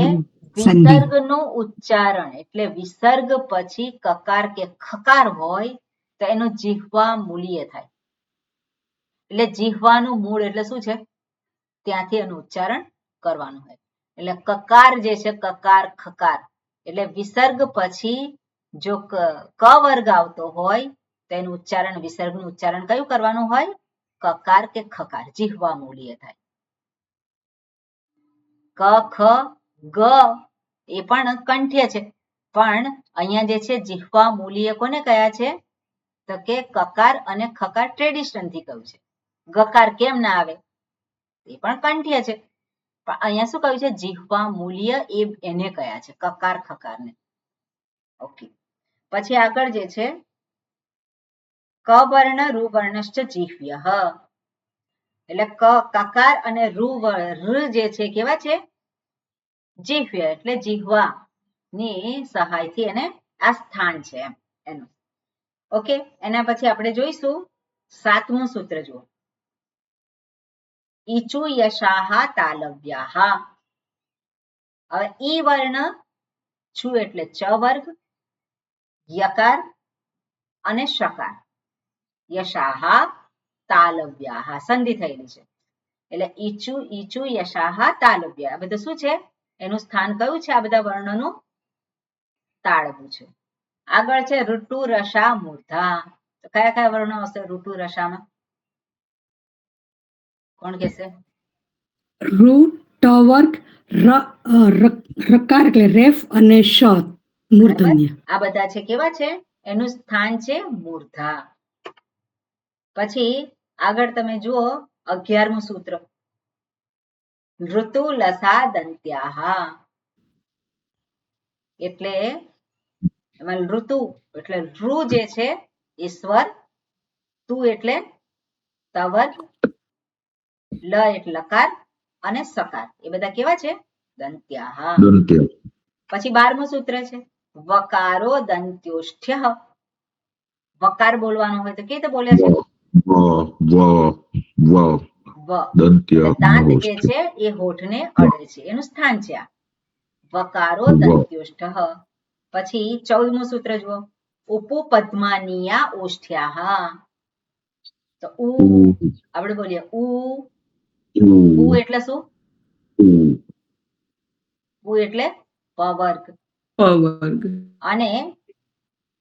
વિસર્ગનું ઉચ્ચારણ, એટલે વિસર્ગ પછી કકાર કે ખકાર હોય તો એનું જિહ્વા મૂલ્ય થાય. એટલે જીહવાનું મૂળ એટલે શું છે? ત્યાંથી એનું ઉચ્ચારણ કરવાનું હોય. એટલે કકાર જે છે, કકાર ખકાર, એટલે વિસર્ગ પછી જો ક વર્ગ આવતો હોય તો એનું ઉચ્ચારણ, વિસર્ગનું ઉચ્ચારણ કયું કરવાનું હોય? કકાર કે ખકાર, જીહવા મૂલ્ય થાય. ક, ખ, ગ એ પણ કંઠ્ય છે, પણ અહીંયા જે છે જીહવા મૂલ્ય કોને કયા છે? તો કે કકાર અને ખકાર ટ્રેડિશનલથી કહ્યું છે. ગકાર કેમ ના આવે? એ પણ કંઠ્ય છે, પણ અહીંયા શું કહ્યું છે? જીહવા મૂલ્ય, એ એને કયા છે, કકાર ખકારને. ઓકે, પછી આગળ જે છે ક વર્ણ રૂ વર્ણશ્ચ જીહ્વ્યઃ. એટલે કકાર અને ર જે છે કેવા છે? જીહ્વ્ય, એટલે જીહવા ની સહાયથી એને આ સ્થાન છે એનું. ઓકે, એના પછી આપણે જોઈશું સાતમું સૂત્ર. જુઓ, ઈચુ યશાહા તાલવ્યાહા. હવે ઈ વર્ણ, છુ એટલે ચ વર્ગ, યકાર અને શકાર, યશાહા તાલવ્યાહા, સંધિ થયેલી છે. એટલે ઈચુ યશાહા તાલવ્યા, આ બધું શું છે? એનું સ્થાન કયું છે? આ બધા વર્ણોનું તાળવું છે. આગળ છે ઋતુ રસા મૂર્ધા. તો કયા કયા વર્ણો હશે ઋતુ રસામાં? કોણ કહેશે? રૂ, ટ વર્ગ, રકાર એટલે રેફ અને શ મૂર્ધન્ય. આ બધા છે કેવા છે? એનું સ્થાન છે મૂર્ધા. પછી આગળ તમે જુઓ 11મું સૂત્ર, ઋતુ લસા દંત્યાહા, એટલે એમાં ઋતુ એટલે ઋ જે છે એ સ્વર, તુ એટલે તવર્ગ, લ એટલે લકાર અને સકાર, એ બધા કેવા છે? દંત્યાહા. દંત્ય. પછી 12મું સૂત્ર છે વકારો દંત્યોષ્ઠ્ય. વકાર બોલવાનો હોય તો કેવી રીતે બોલે છે? વ વ વ વ. દંત્ય એટલે દાંત જે ઓષ્ઠ્ય. છે એ હોઠને અડે છે, એનું સ્થાન છે આ. વકારો વ. દંત્યોષ્ઠ. પછી 14મું સૂત્ર જુઓ, ઉપપદ્માનીયા ઓષ્ઠ્યાહા. તો ઉ આપણે બોલીએ ઉ. ઉ એટલે શું? ઉ એટલે પવર્ગ. પવર્ગ. અને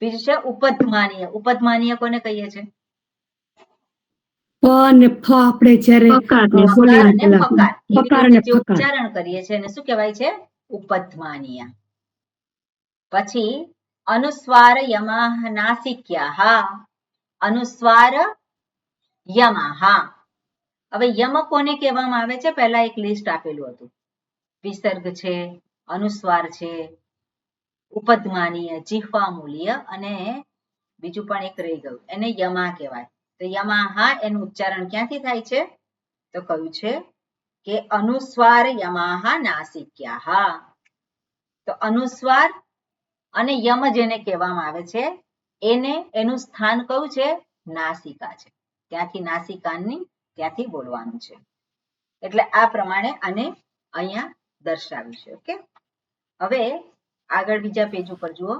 બીજું છે ઉપધમાનીય. ઉપધમાનીય કોને કહીએ છીએ? પ ને ફ આપણે જ્યારે પકાર ને વકાર અને બોલીએ. ફકાર, એવી ફકાર રીતે અને જે ફકાર. ઉચ્ચારણ કરીએ છીએ એને શું કહેવાય છે? ઉપધમાનીય. પછી અનુસ્વાર યમાહ નાસિક્યાહા. અનુસ્વાર યમાહા. હવે યમ કોને કહેવામાં આવે છે? પહેલા એક લિસ્ટ આપેલું હતું. વિસર્ગ છે, અનુસ્વાર છે, ઉપધમાનીય, જીહ્વામૂલીય અને બીજું પણ એક રહી ગયું, એને યમા કહેવાય. તો યમાહા એનું ઉચ્ચારણ ક્યાંથી થાય છે? તો કહ્યું છે કે અનુસ્વાર યમાહા નાસિક્યાહા. તો અનુસ્વાર અને યમ જેને કહેવામાં આવે છે એને એનું સ્થાન કયું છે? નાસિકા છે. ત્યાંથી નાસિકાની ત્યાંથી બોલવાનું છે. એટલે આ પ્રમાણે આને અહીંયા દર્શાવ્યું છે. ઓકે, હવે આગળ બીજા પેજ ઉપર જુઓ.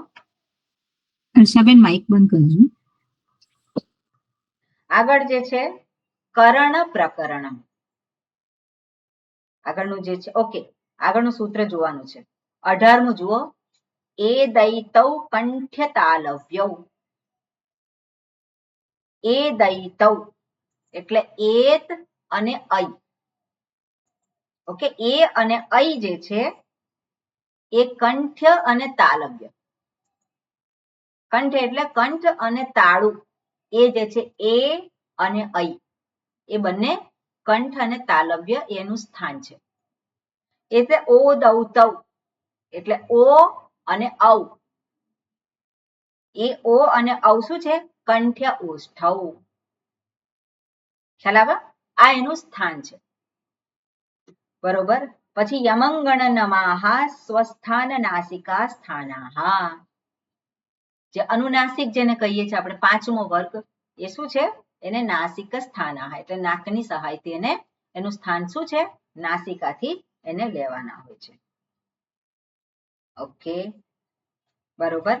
હર્ષાબેન માઇક બંધ કરજો. આગળ જે છે કરણ પ્રકરણ. આગળનું જે છે ઓકે, આગળનું સૂત્ર જોવાનું છે. 18મું જુઓ, એ દૈતૌ કંઠ્ય તાલવ્યૌ. એ દૈતૌ એટલે એત અને ઐ. ઓકે, એ અને ઐ જે છે એ કંઠ્ય અને તાલવ્ય. કંઠ એટલે કંઠ અને તાળું, એ જે છે એ અને ઐ એ બંને કંઠ અને તાલવ્ય એનું સ્થાન છે. એટલે ઓ દૌતૌ એટલે ઓ અને ઔ. એ ઓ અને ઔ શું છે? કંઠ્ય ઓષ્ઠૌ. ખ્યાલ આવે? આ એનું સ્થાન છે. બરોબર. પછી યમંગણ નમાહા સ્વસ્થાન નાસિકા સ્થાનાહા. જે અનુનાસિક જેને કહીએ છીએ આપણે, 5મો વર્ગ, એ શું છે? એને નાસિક સ્થાનાહા એટલે નાકની સહાયથી એને એનું સ્થાન શું છે? નાસિકાથી એને લેવાના હોય છે. ઓકે, બરોબર.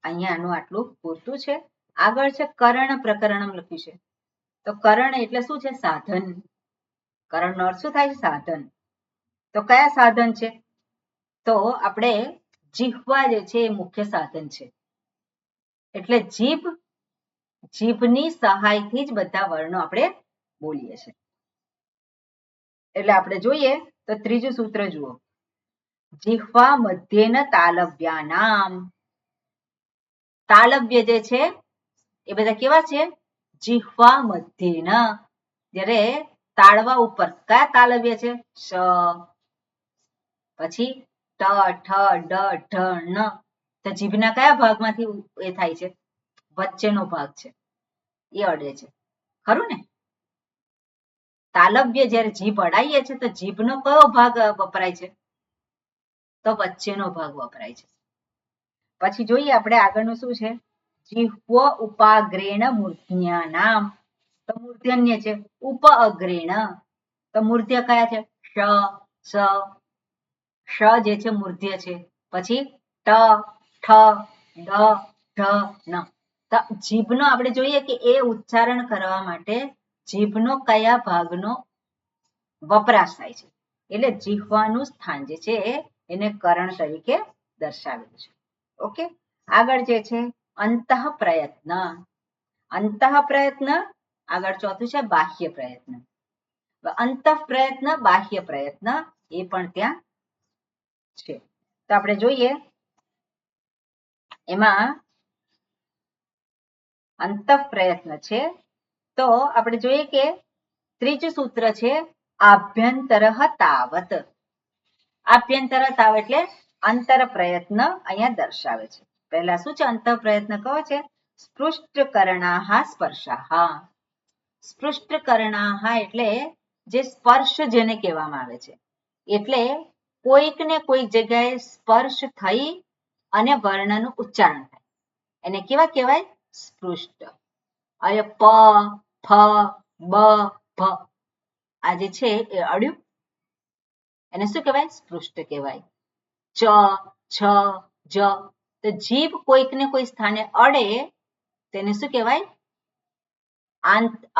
અહીંયા આનું આટલું પૂરતું છે. આગળ છે કરણ પ્રકરણમ લખ્યું છે. તો કરણ એટલે શું છે? સાધન. કરણનો અર્થ શું થાય છે? સાધન. તો કયા સાધન છે? તો આપણે જીહ્વા જે છે એ મુખ્ય સાધન છે. એટલે જીભની સહાયથી જ બધા વર્ણો આપણે બોલીએ છીએ. એટલે આપણે જોઈએ તો 3જું સૂત્ર જુઓ, જીહ્વા મધ્યેન તાલવ્યાનામ. તાલવ્ય જે છે એ બધા કેવા છે? જીહ્વા મધ્યેન. જ્યારે તાળવા ઉપર કયા તાલવ્ય છે? શ, પછી ટ, ઠ, ડ, ઢ, ણ. તો જીભના કયા ભાગમાંથી એ થાય છે? વચ્ચેનો ભાગ છે એ અડે છે, ખરું ને? તાલવ્ય જ્યારે જીભ અડાઈએ છે તો જીભનો કયો ભાગ વપરાય છે? તો વચ્ચેનો ભાગ વપરાય છે. પછી જોઈએ આપણે આગળનું શું છે? જીહ્વ ઉપાગ્રેણ મૂર્ધન્યાનામ. તો મૂર્ધન્ય છે, ઉપ અગ્રેણ. તો મૂર્ધ્ય કયા છે? શ, સ. શ જે છે મૂર્ધ્ય છે. પછી ટ, ઠ, ડ, ઢ, ન. તો જીભનો આપણે જોઈએ કે એ ઉચ્ચારણ કરવા માટે જીભનો કયા ભાગનો વપરાશ થાય છે? એટલે જીહ્વાનું સ્થાન જે છે એને કરણ તરીકે દર્શાવેલું છે. ઓકે, આગળ જે છે અંતઃ પ્રયત્ન. અંતઃ પ્રયત્ન આગળ ચોથું છે બાહ્ય પ્રયત્ન. અંતઃ પ્રયત્ન, બાહ્ય પ્રયત્ન એ પણ ત્યાં છે. તો આપણે જોઈએ એમાં અંતઃ પ્રયત્ન છે. તો આપણે જોઈએ કે ત્રીજું સૂત્ર છે આભ્યંતરઃ તાવત. આભ્યંતર તાવ એટલે અંતર પ્રયત્ન અહીંયા દર્શાવે છે. પહેલા શું છે અંતઃ પ્રયત્ન કહો છે સ્પૃષ્ટકરણાહ સ્પર્શાહ. સ્પૃષ્ટકરણાહ એટલે જે સ્પર્શ જેને કહેવામાં આવે છે, એટલે કોઈક ને કોઈક જગ્યાએ સ્પર્શ થઈ અને વર્ણનું ઉચ્ચારણ થાય એને કેવા કહેવાય સ્પૃષ્ટ. હવે પ ફ બ ભ આ જે છે એ અડ્યું એને શું કહેવાય સ્પૃષ્ટ કહેવાય. ચ છ જ તો જીભ કોઈક ને કોઈ સ્થાને અડે તેને શું કહેવાય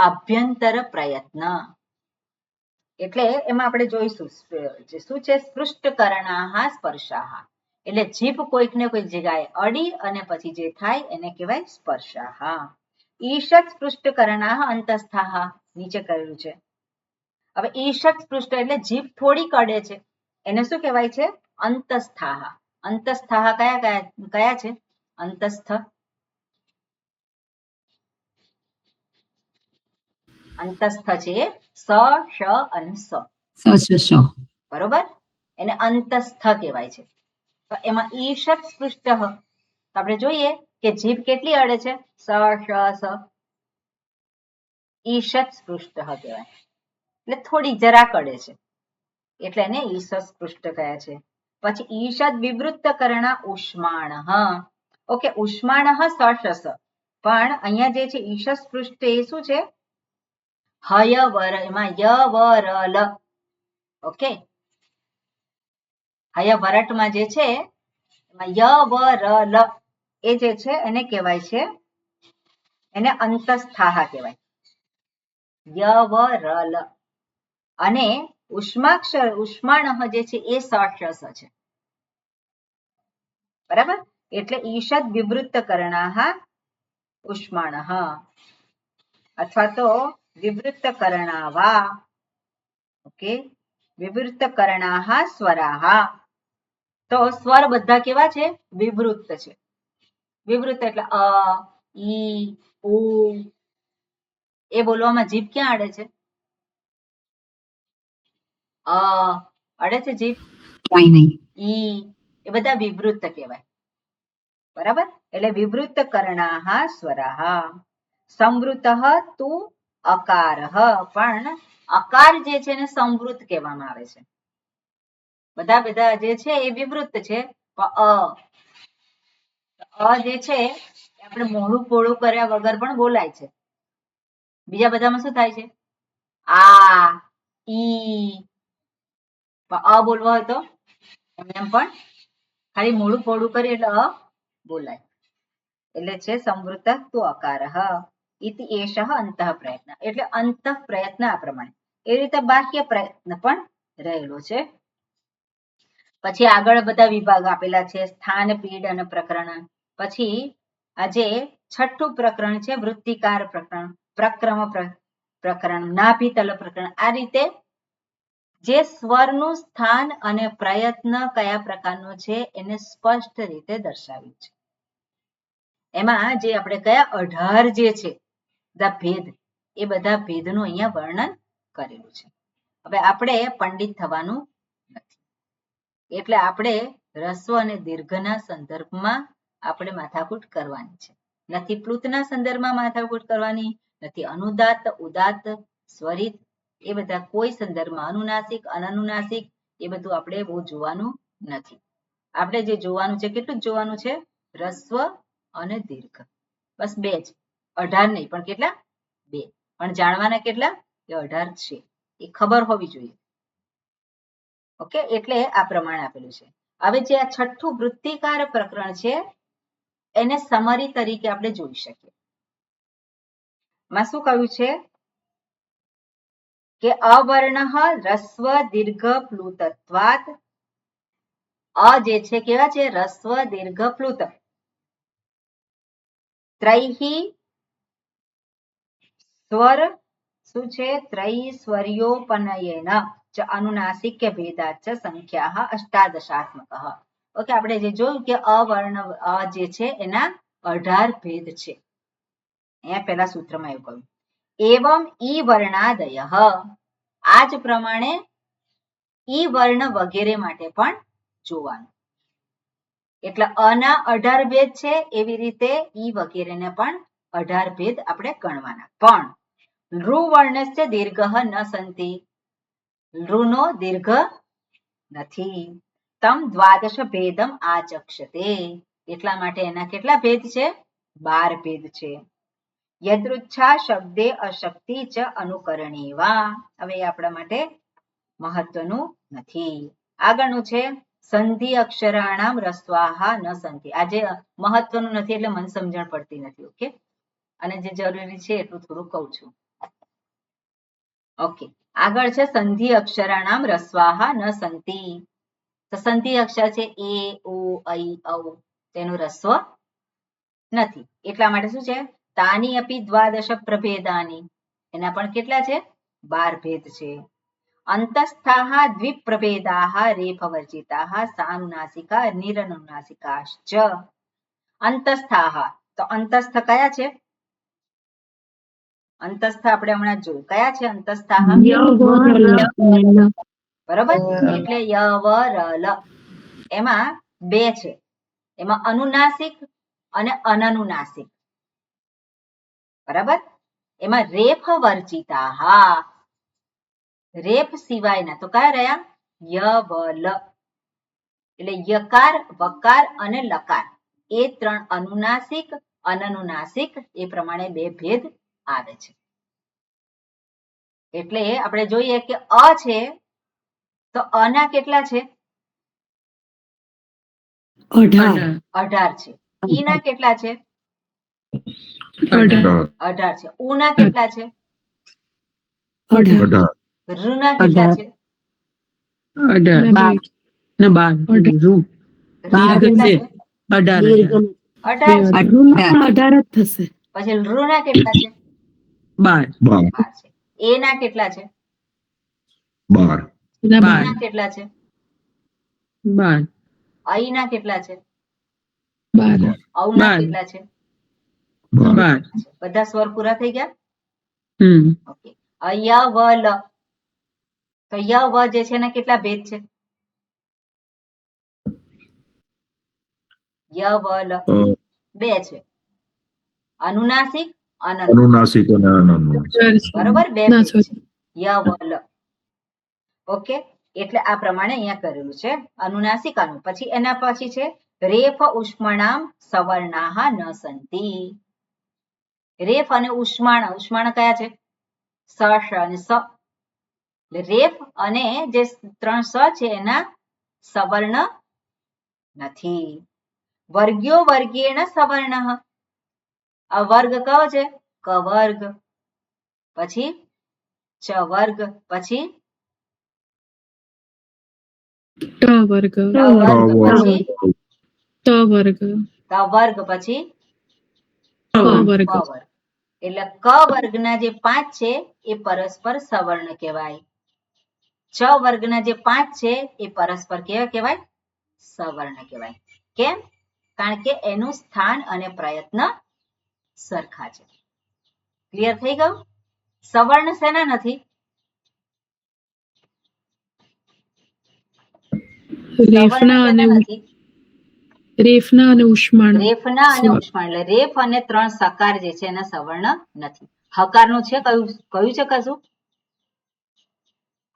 આભ્યંતર પ્રયત્ન. એટલે એમાં આપણે જોઈશું શું છે સ્પૃષ્ટકરણાહ સ્પર્શાહ એટલે જીભ કોઈક ને કોઈક જગ્યાએ અડી અને પછી જે થાય એને કહેવાય સ્પર્શાહ. ઈષત સ્પૃષ્ટકરણાહ અંતસ્થાહ નીચે કરેલું છે. હવે ઈષત સ્પૃષ્ટ એટલે જીભ થોડીક અડે છે એને શું કહેવાય છે અંતસ્થાહ. અંતસ્થાહ કયા છે અંતસ્થ. અંતસ્થ છે સ શ અને સ. બરોબર એને અંતસ્થ કહેવાય છે. તો એમાં ઈષત સ્પૃષ્ટ આપણે જોઈએ કે જીભ કેટલી અડે છે સ શ સ. ઈષત સ્પૃષ્ટ કહેવાય એટલે થોડી જરાક અડે છે એટલે એને ઈષત સ્પૃષ્ટ કહે છે. પછી ઈષદ વિવૃત્ત કરણ ઉષ્માણ. ઓકે ઉષ્માણ સ પણ અહીંયા જે છે ઈષદ સ્પૃષ્ટ એ શું છે હય વર એમાં ય વ ર લ. ઓકે હય વરટમાં જે છે એમાં ય વ ર લ એ જે છે એને કહેવાય છે એને અંતસ્થાહ કહેવાય ય વ ર લ. અને ઉષ્માક્ષર ઉષ્માણ જે છે એ સ છે. બરાબર એટલે ઈષદ વિવૃત્ત કરણાહ ઉષ્માણ અથવા તો વિવૃત્ત કરણાવા. ઓકે વિવૃત્ત કરણાહ સ્વરાહ. તો સ્વર બધા કેવા છે વિવૃત્ત છે. વિવૃત્ત એટલે અ ઈ ઉ એ બોલવામાં જીભ ક્યાં અડે છે અડે છે જીભ ઈ એ બધા વિવૃત્ત કહેવાય. બરાબર એટલે વિવૃત્ત કરણાહ સ્વરાહ. સંવૃત તુ અકાર પણ અકાર જે છે એને સંવૃત કહેવામાં આવે છે. બધા જે છે એ વિવૃત્ત છે પણ અ જે છે આપણે મોઢું પોળું કર્યા વગર પણ બોલાય છે. બીજા બધામાં શું થાય છે આ ઈ અ બોલવા હોય તો એમ પણ ખાલી મોઢું પોળું કરી એટલે અ બોલાય એટલે છે સંવૃત તુ અકાર ઇતિ એષ અંતઃ પ્રયત્ન. એટલે અંતઃ પ્રયત્ન આ પ્રમાણે એ રીતે બાહ્ય પ્રયત્ન પણ રહેલો છે. પછી આગળ બધા વિભાગ આપેલા છે સ્થાન પીડ અને પ્રકરણ. પછી આજે છઠ્ઠું પ્રકરણ છે વૃત્તિકાર પ્રકરણ પ્રક્રમ પ્રકરણ નાભિતલ પ્રકરણ. આ રીતે જે સ્વરનું સ્થાન અને પ્રયત્ન કયા પ્રકારનો છે એને સ્પષ્ટ રીતે દર્શાવ્યું છે. એમાં જે આપણે કયા 18 જે છે બધા ભેદ એ બધા ભેદનું અહીંયા વર્ણન કરેલું છે. હવે આપણે પંડિત થવાનું નથી એટલે આપણે રસ્વ અને દીર્ઘના સંદર્ભમાં આપણે માથાકૂટ કરવાની છે. નથી પ્લુતના સંદર્ભમાં માથાકૂટ કરવાની, નથી અનુદાત્ત ઉદાત્ત સ્વરિત એ બધા કોઈ સંદર્ભમાં અનુનાસિક અનનુનાસિક એ બધું આપણે બહુ જોવાનું નથી. આપણે જે જોવાનું છે કેટલું જોવાનું છે રસ્વ અને દીર્ઘ બસ બે જ 18 નહીં પણ કેટલા બે પણ જાણવાના કેટલા એ 18 છે એ ખબર હોવી જોઈએ. ઓકે એટલે આ પ્રમાણે આપેલું છે. હવે જે આ છઠ્ઠું વૃત્તિકાર પ્રકરણ છે એને સમરી તરીકે આપણે જોઈ શકીએ. માં શું કહ્યું છે કે અવર્ણ રસ્વ દીર્ઘ પ્લુતત્વાત. અ જે છે કેવા છે રસ્વ દીર્ઘ પ્લુત. ત્રૈહી સ્વર શું છે ત્રયી સ્વર્યોપનયેન ચ અનુનાસિક્ય ભેદાચ સંખ્યા અષ્ટાદશાત્મક. ઓકે આપણે જે જોયું કે અવર્ણ જે છે એના 18 ભેદ છે. અહીંયા પહેલા સૂત્રમાં એવું કહ્યું. એવમ ઈ વર્ણાદયઃ, આ જ પ્રમાણે ઈ વર્ણ વગેરે માટે પણ જોવાનું. એટલે અના 18 ભેદ છે, એવી રીતે ઈ વગેરેને પણ 18 ભેદ આપણે ગણવાના. પણ લૃ વર્ણસ્ય દીર્ઘ ન સંતિ, લૃનો દીર્ઘ નથી. તમ દ્વાદશ ભેદમ આચક્ષતે, એટલા માટે એના કેટલા ભેદ છે? 12 ભેદ છે. યદૃચ્છા શબ્દે અશક્તિ ચ અનુકરણેવા, હવે એ આપણા માટે મહત્વનું નથી. આગળનું છે સંધિ અક્ષરાણામ રસ્વાહા ન સંતિ. આજે મહત્વનું નથી એટલે મન સમજણ પડતી નથી. ઓકે, અને જે જરૂરી છે એટલું થોડું કહું છું. ઓકે, આગળ છે સંધિ અક્ષરાણામ રસ્વાહા ન સંતિ. તો સંધિ અક્ષર છે એ, ઓ, ઐ, ઔ, તેનું રસ્વ નથી. એટલા માટે શું છે? તાની અપી દ્વાદશ પ્રભેદાની, એના પણ કેટલા છે? 12 ભેદ છે. અંતસ્થાઃ દ્વિપ્રભેદાઃ રેફવર્જિતાઃ સાનુનાસિકા નિરનુનાસિકાશ્ચ. અંતસ્થાઃ, તો અંતસ્થ કયા છે? અંતસ્થ આપણે હમણાં જોયું. કયા છે અંતસ્થાઃ? બરોબર, એટલે ય, વ, ર, લ. એમાં 2 છે. એમાં અનુનાસિક અને અનનુનાસિક. બરાબર, એમાં રેફ વર્જિતાઃ, રેફ સિવાયના તો કયા રહ્યા? ય, વ, લ. એટલે યકાર, વકાર અને લકાર, એ 3 અનુનાસિક, અનનુનાસિક, એ પ્રમાણે 2 ભેદ આવે છે. એટલે આપણે જોઈએ કે અ છે તો અના કેટલા છે? 18 છે. ઈ ના કેટલા છે? 18 છે. ઉ ના કેટલા છે? 18. ઋ ના કેટલા છે? 12 રી કેટલા છે? 18 છે. 18 જ થશે. પછી ઋ ના કેટલા છે? 12. 12 છે. એ ના કેટલા છે? 12. ઈ ના કેટલા છે? 12. ઐ ના કેટલા છે? 12. ઔ ના કેટલા છે? 12. બધા સ્વર પૂરા થઈ ગયા? ઓકે. ય, વ, લ. તો ય, વ જે છે એના કેટલા ભેદ છે? ય, વ, લ 2 છે. અનુનાસિક, અનનુનાસિક. અનુનાસિક અને અનનુનાસિક. બરોબર, 2 ભેદ છે. ય, વ, લ. ઓકે, એટલે આ પ્રમાણે અહીંયા કરેલું છે. અનુનાસિક, અનુ. પછી એના પછી છે રેફ ઉષ્મણામ સવર્ણાહ ન સંતિ. રેફ અને ઉષ્માણ, ઉષ્માણ કયા છે? સ, શ અને સ. એટલે રેફ અને જે 3 સ છે એના સવર્ણ નથી. વર્ગ્યો વર્ગેણ સવર્ણઃ, આ વર્ગ કયો છે? ક વર્ગ, પછી ચ વર્ગ, પછી ટ વર્ગ, ટ વર્ગ, પછી ત વર્ગ, ત વર્ગ, પછી પ વર્ગ. પ વર્ગ. એટલે ક વર્ગના જે 5 છે એ પરસ્પર સવર્ણ કહેવાય. ચ વર્ગના જે 5 છે એ પરસ્પર કેવા કહેવાય? સવર્ણ કહેવાય. કેમ? કારણ કે એનું સ્થાન અને પ્રયત્ન સરખા છે. ક્લિયર થઈ ગયું? સવર્ણ શેના નથી? રેફના અને ઉષ્માણ. રેફના અને ઉષ્માણ. એટલે રેફ અને 3 સકાર જે છે એના સવર્ણ નથી. હકારનું છે કયું છે કશું?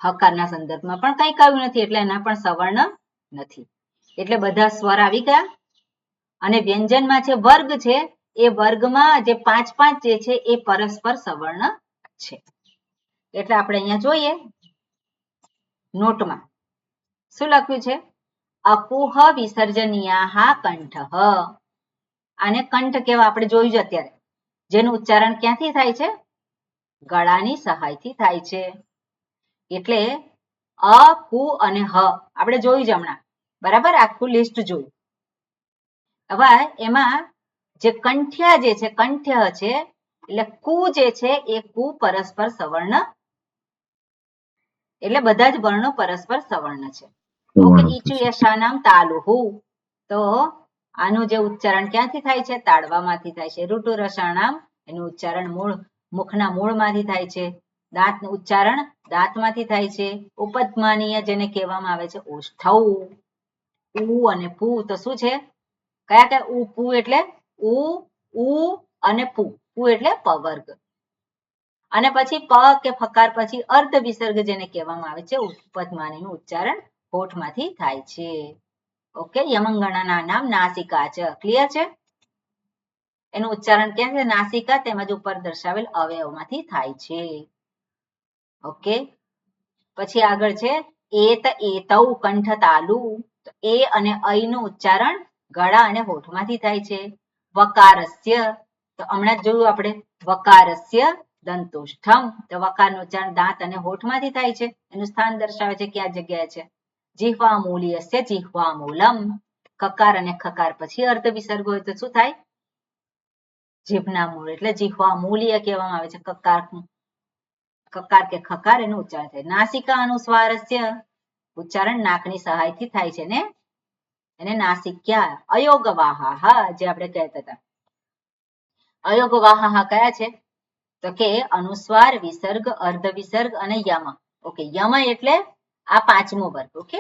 હકારના સંદર્ભમાં પણ કઈ કહ્યું નથી, એટલે એના પણ સવર્ણ નથી. એટલે બધા સ્વર આવી ગયા. અને વ્યંજનમાં છે વર્ગ છે, એ વર્ગમાં જે 5 જે છે એ પરસ્પર સવર્ણ છે. એટલે આપણે અહીંયા જોઈએ નોટમાં શું લખ્યું છે? અકુહ વિસર્જનીયાહ કંઠઃ. આને કંઠ કેવા આપણે જોયું છે અત્યારે, જેનું ઉચ્ચારણ ક્યાંથી થાય છે? ગળાની સહાયથી થાય છે. એટલે અ, કુ અને હ આપણે જોયું છે હમણાં. બરાબર, આખું લિસ્ટ જોયું. હવે એમાં જે કંઠ્યા જે છે, કંઠ્ય છે, એટલે કુ જે છે એ કુ પરસ્પર સવર્ણ, એટલે બધા જ વર્ણો પરસ્પર સવર્ણ છે. ઓકે, ઈચુ યશાનામ તાલુહુ. તો આનું જે ઉચ્ચારણ ક્યાંથી થાય છે? તાળવામાંથી થાય છે. ઋતુ રસાણામ એનું ઉચ્ચારણ મુખના મૂળમાંથી થાય છે. દાંતનું ઉચ્ચારણ દાંતમાંથી થાય છે. ઉપધમાનીય જેને કહેવામાં આવે છે ઓષ્ઠૌ. ઉ અને પુ તો શું છે? કયા કયા? ઉ પુ એટલે ઉ અને પુ. પુ એટલે પવર્ગ. અને પછી પ કે ફકાર પછી અર્ધ વિસર્ગ જેને કહેવામાં આવે છે ઉપધમાનીનું ઉચ્ચારણ હોઠમાંથી થાય છે. ઓકે, યમંગણાના નામ નાસિકા છે. ક્લિયર છે? એનું ઉચ્ચારણ ક્યાં છે? નાસિકા તેમજ ઉપર દર્શાવેલ અવયવમાંથી થાય છે. ઓકે, પછી આગળ છે એત એતૌ કંઠ તાલુ. એ અને ઐ નું ઉચ્ચારણ ગળા અને હોઠમાંથી થાય છે. વકારસ્ય તો હમણાં જ જોયું આપણે વકારસ્ય દંતુષ્ઠમ. તો વકારનું ઉચ્ચારણ દાંત અને હોઠમાંથી થાય છે. એનું સ્થાન દર્શાવે છે કયા જગ્યાએ છે. જીહ્વા મૂલ્યસ્ય જીહ્વા મૂલમ. કકાર અને ખકાર પછી અર્ધ વિસર્ગ હોય તો શું થાય? જીભના મૂળ એટલે જીહ્વા મૂલ્ય કહેવામાં આવે છે. કકાર કે ખકાર એનું ઉચ્ચારણ થાય. નાસિકા અનુસ્વારસ્ય ઉચ્ચારણ નાકની સહાયથી થાય છે ને એને નાસિક્યા. અયોગવાહાહ જે આપણે કહેતા હતા. અયોગવાહાહ કયા છે? તો કે અનુસ્વાર, વિસર્ગ, અર્ધ વિસર્ગ અને યમ. ઓકે, યમ એટલે આ પાંચમો વર્ગ. ઓકે,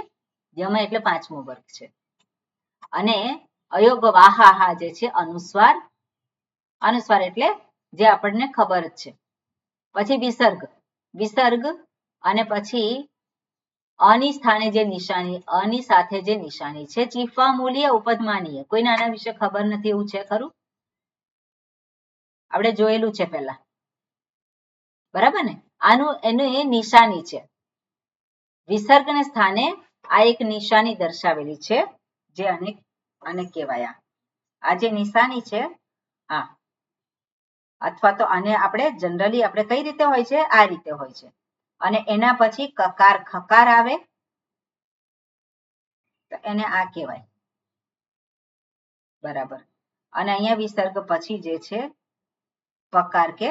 યમ એટલે પાંચમો વર્ગ છે. અને અયોગવાહાહ જે છે અનુસ્વાર. અનુસ્વાર એટલે જે આપણને ખબર જ છે. પછી વિસર્ગ. વિસર્ગ અને પછી અની સ્થાને જે નિશાની, અની સાથે જે નિશાની છે જીહ્વા મૂલ્ય ઉપધમાનીય. કોઈને આના વિશે ખબર નથી એવું છે ખરું? આપણે જોયેલું છે પહેલા, બરાબર ને? એનું એ નિશાની છે. વિસર્ગને સ્થાને આ એક નિશાની દર્શાવેલી છે જે આને કહેવાય. આ જે નિશાની છે આ, અથવા તો આને આપણે જનરલી આપણે કઈ રીતે હોય છે? આ રીતે હોય છે. અને એના પછી કકાર ખકાર આવે તો એને આ કહેવાય. બરાબર. અને અહીંયા વિસર્ગ પછી જે છે પકાર કે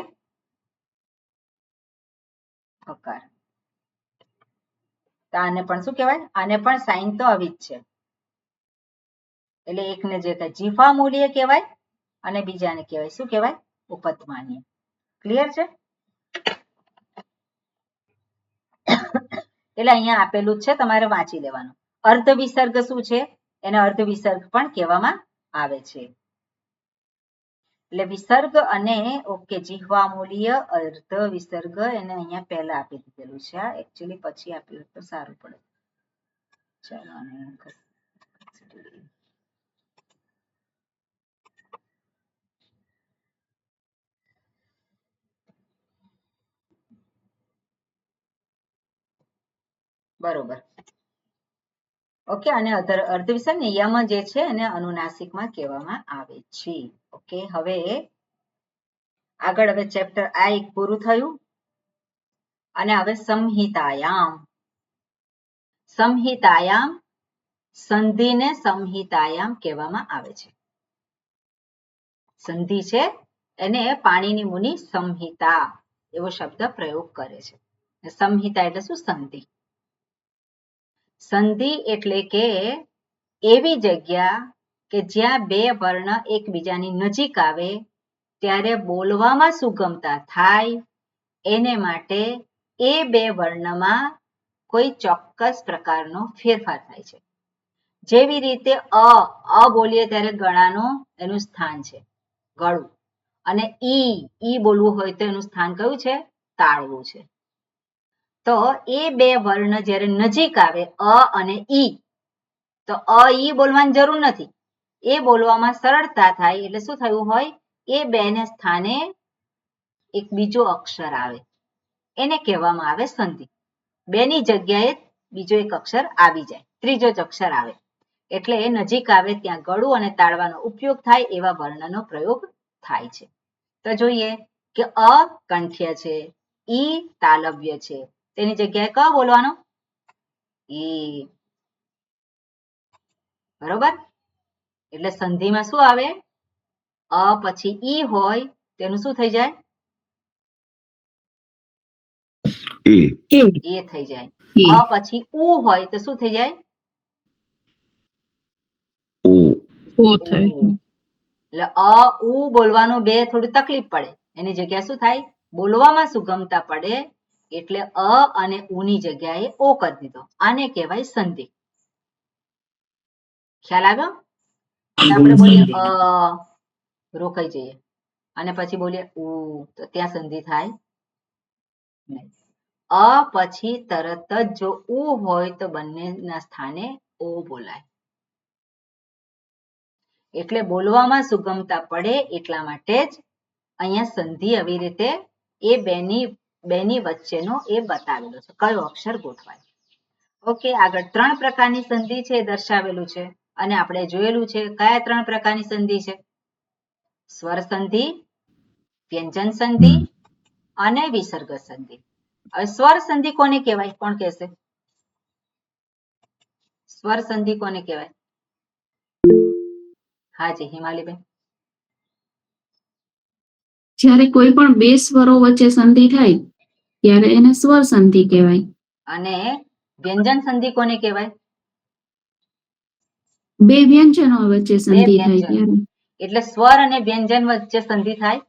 ફકાર. તો આને પણ શું કહેવાય? આને પણ સાઇન તો આવી જ છે. એટલે એકને જે જીહ્વા મૂલ્ય કહેવાય અને બીજાને કહેવાય શું કહેવાય? ઉપધમાનીય. ક્લિયર છે? એટલે અહીંયા આપેલું જ છે, તમારે વાંચી લેવાનું. અર્ધ વિસર્ગ શું છે? એને અર્ધ વિસર્ગ પણ કહેવામાં આવે છે. એટલે વિસર્ગ અને ઓકે જીહ્વા મૂલ્ય અર્ધ વિસર્ગ એને અહીંયા પહેલા આપી દીધેલું છે. આ એકચ્યુઅલી પછી આપ્યું તો સારું પડે. ચાલો આને બરોબર. ઓકે, અને અર્ધ વિસર્ગ ને યમ જે છે એને અનુનાસિકમાં કહેવામાં આવે છે. ઓકે, હવે આગળ હવે ચેપ્ટર આ એક પૂરું થયું. અને હવે સંહિતાયામ. સંહિતાયામ સંધિને સંહિતાયામ કહેવામાં આવે છે. સંધિ છે એને પાણીની મુનિ સંહિતા એવો શબ્દ પ્રયોગ કરે છે. સંહિતા એટલે શું? સંધિ. સંધિ એટલે કે એવી જગ્યા કે જ્યાં બે વર્ણ એકબીજાની નજીક આવે ત્યારે બોલવામાં સુગમતા થાય એને માટે એ બે વર્ણમાં કોઈ ચોક્કસ પ્રકારનો ફેરફાર થાય છે. જેવી રીતે અ બોલીએ ત્યારે ગળાનું એનું સ્થાન છે ગળું, અને ઈ બોલવું હોય તો એનું સ્થાન કયું છે? તાળવું છે. તો એ બે વર્ણ જ્યારે નજીક આવે અ અને ઈ, તો ઈ બોલવાની જરૂર નથી. એ બોલવામાં સરળતા થાય એટલે શું થયું હોય? એ બેને સ્થાને એક બીજો અક્ષર આવે એને કહેવામાં આવે સંધિ. બેની જગ્યાએ બીજો એક અક્ષર આવી જાય, ત્રીજો જ અક્ષર આવે. એટલે એ નજીક આવે ત્યાં ગળું અને તાળવાનો ઉપયોગ થાય એવા વર્ણનો પ્રયોગ થાય છે. તો જોઈએ કે અ કંઠ્ય છે, ઈ તાલવ્ય છે, તેની જગ્યાએ ક બોલવાનો ઈ. બરોબર? એટલે સંધિમાં શું આવે? અ પછી ઈ હોય તેનું શું થઈ જાય? એ થઈ જાય. અ પછી ઉ હોય તો શું થઈ જાય? એટલે અ ઉ બોલવાનું બે થોડી તકલીફ પડે. એની જગ્યાએ શું થાય? બોલવામાં સુગમતા પડે એટલે અ અને ઉની જગ્યાએ ઓ કરી દીધો. આને કહેવાય સંધિ. ખ્યાલ આવ્યો? આપણે બોલીએ અ, રોકાઈ જઈએ અને પછી બોલીએ ઉ, તો ત્યાં સંધિ થાય નહીં. અ પછી તરત જ જો ઉ હોય તો બંનેના સ્થાને ઓ બોલાય. એટલે બોલવામાં સુગમતા પડે એટલા માટે જ અહીંયા સંધિ આવી રીતે એ બેની વચ્ચેનો એ બતાવેલો છે, કયો અક્ષર ગોઠવાય. ઓકે, આગળ 3 પ્રકારની સંધિ છે એ દર્શાવેલું છે અને આપણે જોયેલું છે કયા 3 પ્રકારની સંધિ છે? સ્વર સંધિ, વ્યંજન સંધિ અને વિસર્ગ સંધિ. હવે સ્વર સંધિ કોને કહેવાય? કોણ કહેશે? સ્વર સંધિ કોને કહેવાય? હાજી હિમાલીબેન. જ્યારે કોઈ પણ બે સ્વરો વચ્ચે સંધિ થાય ત્યારે એને સ્વર સંધિ કહેવાય. અને વ્યંજન સંધિ કોને કહેવાય? બે વ્યંજનો વચ્ચે સંધિ થાય ત્યારે. એટલે સ્વર અને વ્યંજન વચ્ચે સંધિ થાય?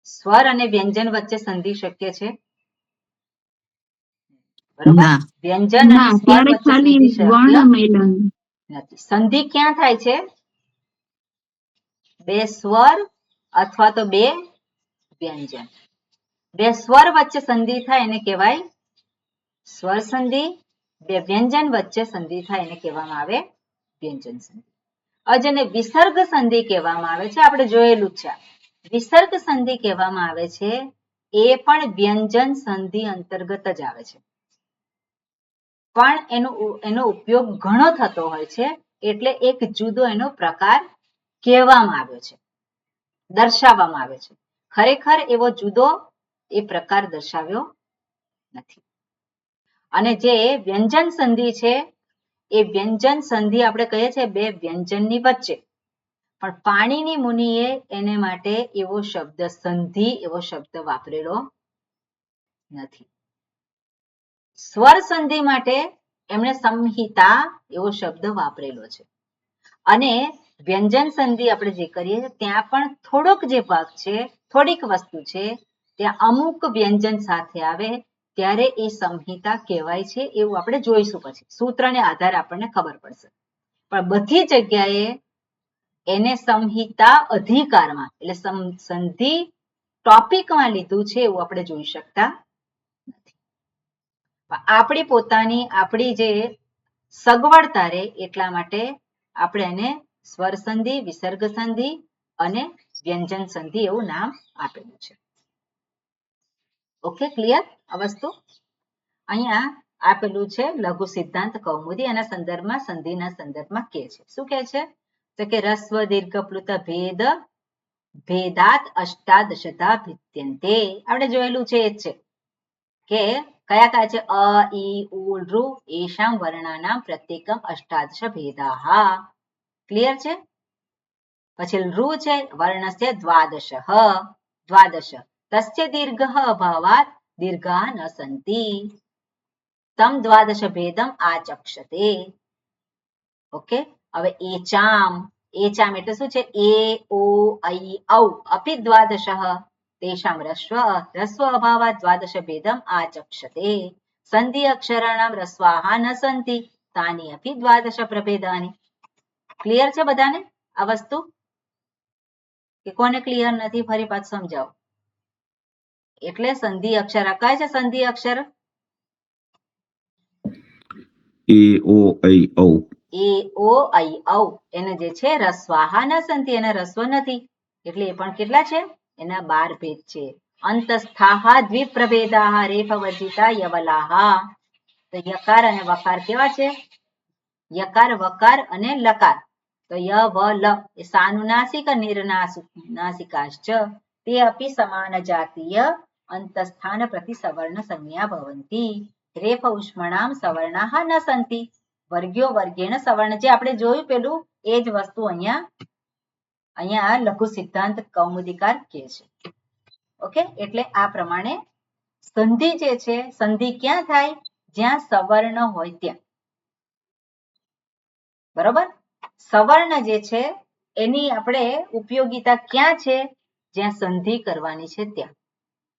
સ્વર અને વ્યંજન વચ્ચે સંધિ શક્ય છે? બરોબર? વ્યંજન અને સ્વર વચ્ચે સંધિ શક્ય નથી. સંધિ ક્યાં થાય છે? બે સ્વર અથવા તો બે વ્યંજન. બે સ્વર વચ્ચે સંધિ થાય એને કહેવાય સ્વર સંધિ. બે વ્યંજન વચ્ચે સંધિ થાય એને કહેવામાં આવે વ્યંજન સંધિ. જેને વિસર્ગ સંધિ કહેવામાં આવે છે, આપણે જોયેલું છે. વિસર્ગ સંધિ કહેવામાં આવે છે એ પણ વ્યંજન સંધિ અંતર્ગત જ આવે છે, પણ એનો ઉપયોગ ઘણો થતો હોય છે એટલે એક જુદો એનો પ્રકાર કહેવામાં આવ્યો છે, દર્શાવવામાં આવે છે. ખરેખર એવો જુદો એ પ્રકાર દર્શાવ્યો નથી. અને જે વ્યંજન સંધિ છે એ વ્યંજન સંધિ આપણે કહીએ છીએ બે વ્યંજનની વચ્ચે, પણ પાણીની મુનિએ એને માટે એવો શબ્દ સંધિ એવો શબ્દ વાપરેલો નથી. સ્વર સંધિ માટે એમણે સંહિતા એવો શબ્દ વાપરેલો છે. અને વ્યંજન સંધિ આપણે જે કરીએ ત્યાં પણ થોડોક જે ભાગ છે, થોડીક વસ્તુ છે, ત્યાં અમુક વ્યંજન સાથે આવે ત્યારે એ સંહિતા કહેવાય છે, એવું આપણે જોઈશું. પછી સૂત્રને આધારે આપણને ખબર પડશે. પણ બધી જગ્યાએ એને સંહિતા અધિકારમાં એટલે સંધિ ટોપિકમાં લીધું છે એવું આપણે જોઈ શકતા નથી. આપણી પોતાની આપણી જે સગવડતા રહે એટલા માટે આપણે એને સ્વર સંધિ, વિસર્ગ સંધિ અને વ્યંજન સંધિ એવું નામ આપેલું છે. ઓકે, ક્લિયર આ વસ્તુ? અહીંયા આપેલું છે લઘુ સિદ્ધાંત કૌમુદી, એના સંદર્ભમાં સંધિના સંદર્ભમાં કે છે. શું કે છે? તો કે રસ્વ દીર્ઘ પ્લુત ભેદ ભેદાત અષ્ટાદશતા ભિત્યન્તે. આપણે જોયેલું છે એ જ છે કે કયા કયા છે? અ, ઈ, ઉ, ઋ એષાં વર્ણાનાં પ્રત્યેકમ અષ્ટાદશ ભેદાઃ. ક્લિયર છે? પછી ઋ છે વર્ણસ્ય દ્વાદશ તસ્ય દીર્ઘ અભાવાત દીર્ઘા ન સંતિ તમ દ્વાદશ ભેદમ આચક્ષતે. ઓકે, હવે એચામ એટલે શું છે? એ, ઓ, ઐ, ઔ અપી દ્વાદશ તેષાં રસ્વ અભાવાત દ્વાદશ ભેદમ આચક્ષતે. સંધિ અક્ષરાણામ રસ્વાહ ન સંતિ તાની અપી દ્વાદશ પ્રભેદાની. ક્લિયર છે બધાને આ વસ્તુ? કે કોને ક્લિયર નથી ફરી પાછું સમજાવો. એટલે સંધિ અક્ષર કયા છે? સંધિ અક્ષર એ, ઓ, ઐ, ઔ. એ, ઓ, ઐ, ઔ એને જે છે રસ્વાહા ન સંતિ, એના રસ્વ નથી એટલે એ પણ કેટલા છે? એના 12 ભેદ છે. અંતસ્થાહ દ્વિપ્રભેદાઃ રેફવર્જિતા યવલાહ. તો યકાર અને વકાર કેવા છે? યકાર, વકાર અને લકાર. તો ય, વ, લ એ સાનુનાસિક નિરનાસિકાશ્ચ તે અપી સમાન જાતીય અંતસ્થાન પ્રતિ સવર્ણ સંજ્ઞા ભવન્તિ. રેફ ઉષ્મણામ સવર્ણાઃ ન સંતિ વર્ગ્યો વર્ગેણ સવર્ણ. જે આપણે જોયું પેલું એ જ વસ્તુ અહીંયા લઘુ સિદ્ધાંત કૌમુદીકાર કહે છે. ઓકે, એટલે આ પ્રમાણે સંધિ જે છે, સંધિ ક્યાં થાય? જ્યાં સવર્ણ હોય ત્યાં. બરોબર? સવર્ણ જે છે એની આપણે ઉપયોગિતા ક્યાં છે? જ્યાં સંધિ કરવાની છે ત્યાં.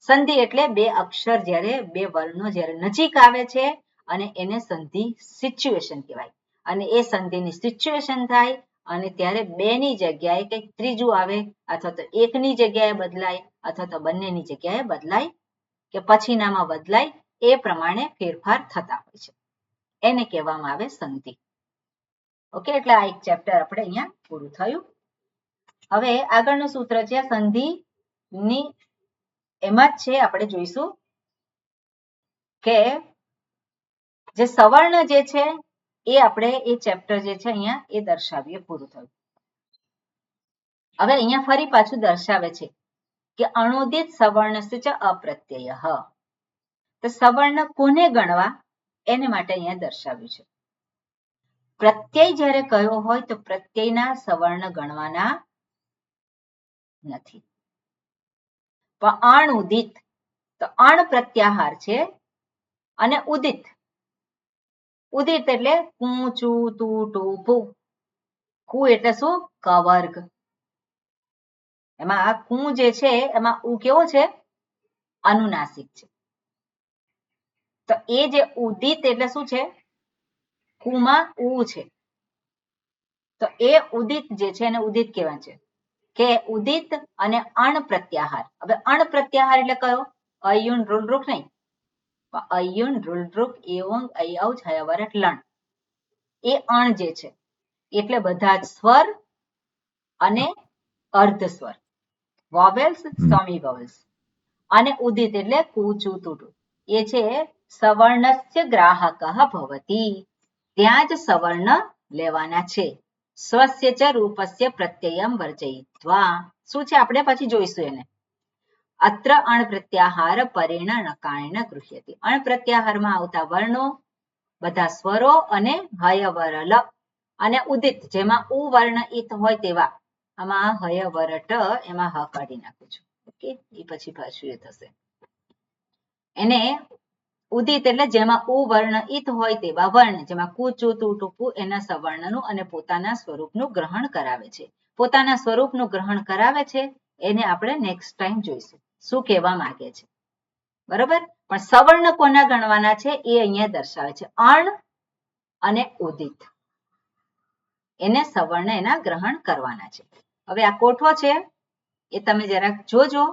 સંધિ એટલે બે અક્ષર જ્યારે બે વર્ણો જ્યારે નજીક આવે છે અને એને સંધિ સિચ્યુએશન કહેવાય. અને એ સંધિની સિચ્યુએશન થાય અને ત્યારે બેની જગ્યાએ કંઈક ત્રીજું આવે અથવા તો એકની જગ્યાએ બદલાય અથવા તો બંનેની જગ્યાએ બદલાય કે પછીનામાં બદલાય એ પ્રમાણે ફેરફાર થતા હોય છે. એને કહેવામાં આવે સંધિ. ઓકે, એટલે આ એક ચેપ્ટર આપણે અહીંયા પૂરું થયું. હવે આગળનું સૂત્ર છે સંધિની. એમાં જ છે આપણે જોઈશું કે જે સવર્ણ જે છે એ આપણે એ ચેપ્ટર જે છે અહીંયા એ દર્શાવીએ. પૂરું થયું. હવે અહીંયા ફરી પાછું દર્શાવે છે કે અણુદિત સવર્ણસ્ય ચ અપ્રત્યયઃ. તો સવર્ણ કોને ગણવા એને માટે અહીંયા દર્શાવ્યું છે. પ્રત્યય જ્યારે કયો હોય તો પ્રત્યયના સવર્ણ ગણવાના નથી. પણ અણુદિત, તો અણ પ્રત્યાહાર છે અને ઉદિત. ઉદિત એટલે કું ચું તું ટું પૂ. કુ એટલે શું? કવર્ગ. એમાં કું જે છે એમાં ઉ કેવો છે? અનુનાસિક છે. તો એ જે ઉદિત એટલે શું છે? કુમાં ઉ છે. તો એ ઉદિત જે છે એને ઉદિત કહેવાય છે કે ઉદિત અને અણ પ્રત્યાહાર. હવે અણ પ્રત્યાહાર એટલે કયો? અયુન રૂલરૂક નહીં. અયુન રૂલરૂક એવંગ અયૌ છયવરટ લણ. એ અણ જે છે એટલે બધા જ સ્વર અને અર્ધ સ્વર, વોવેલ્સ, સેમી વોવેલ્સ. અને ઉદિત એટલે કૂચું તૂટું. એ છે સવર્ણસ્ય ગ્રાહકઃ ભવતિ. ત્યાં જ સવર્ણ લેવાના છે. સ્વસ્ય ચ રૂપસ્ય પ્રત્યયમ વર્જયિત્વા. શું છે આપણે પછી જોઈશું એને. અત્ર અણ પ્રત્યાહાર પરેણ નકારેણ ગૃહ્યતે. અણ પ્રત્યાહારમાં આવતા વર્ણો બધા સ્વરો અને હયવરલ અને ઉદિત જેમાં ઉ વર્ણ ઇત હોય તેવા. આમાં હયવરટ એમાં હ કાઢી નાખું છું. ઓકે, એ પછી પાછું એ થશે. એને ઉદિત એટલે જેમાં ઉ વર્ણ ઇત હોય તેવા વર્ણ, જેમાં કુ ચુ તુ ટુ એના સવર્ણનું અને પોતાના સ્વરૂપનું ગ્રહણ કરાવે છે. પોતાના સ્વરૂપનું ગ્રહણ કરાવે છે એને આપણે નેક્સ્ટ ટાઈમ જોઈશું શું કહેવા માંગે છે. બરોબર. પણ સવર્ણ કોના ગણવાના છે એ અહીંયા દર્શાવે છે. અણ અને ઉદિત એને સવર્ણ એના ગ્રહણ કરવાના છે. હવે આ કોઠો છે એ તમે જરાક જોજો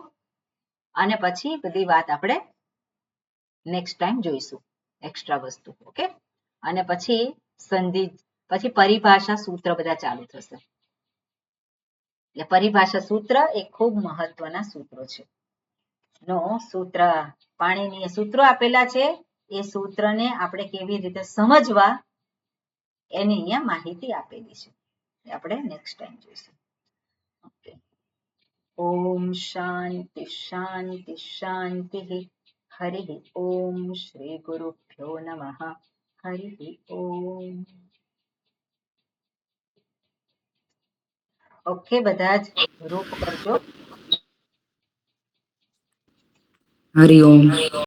અને પછી બધી વાત આપણે નેક્સ્ટ ટાઈમ જોઈશું એક્સ્ટ્રા વસ્તુ. ઓકે, અને પછી સંધિ, પછી પરિભાષા સૂત્ર બધા ચાલુ થશે. એટલે પરિભાષા સૂત્ર એ ખૂબ મહત્વના સૂત્રો છે. નો સૂત્ર પાણીની સૂત્રો આપેલા છે એ સૂત્રને આપણે કેવી રીતે સમજવા એની અહીંયા માહિતી આપેલી છે. આપણે નેક્સ્ટ ટાઈમ જોઈશું. ઓકે, ઓમ શાંતિ શાંતિ શાંતિ. હરિ ઓમ શ્રી ગુરુભ્યો નમઃ. હરિ ઓમ. ઓકે, બધા જ રૂપ કરજો. હરિ ઓમ.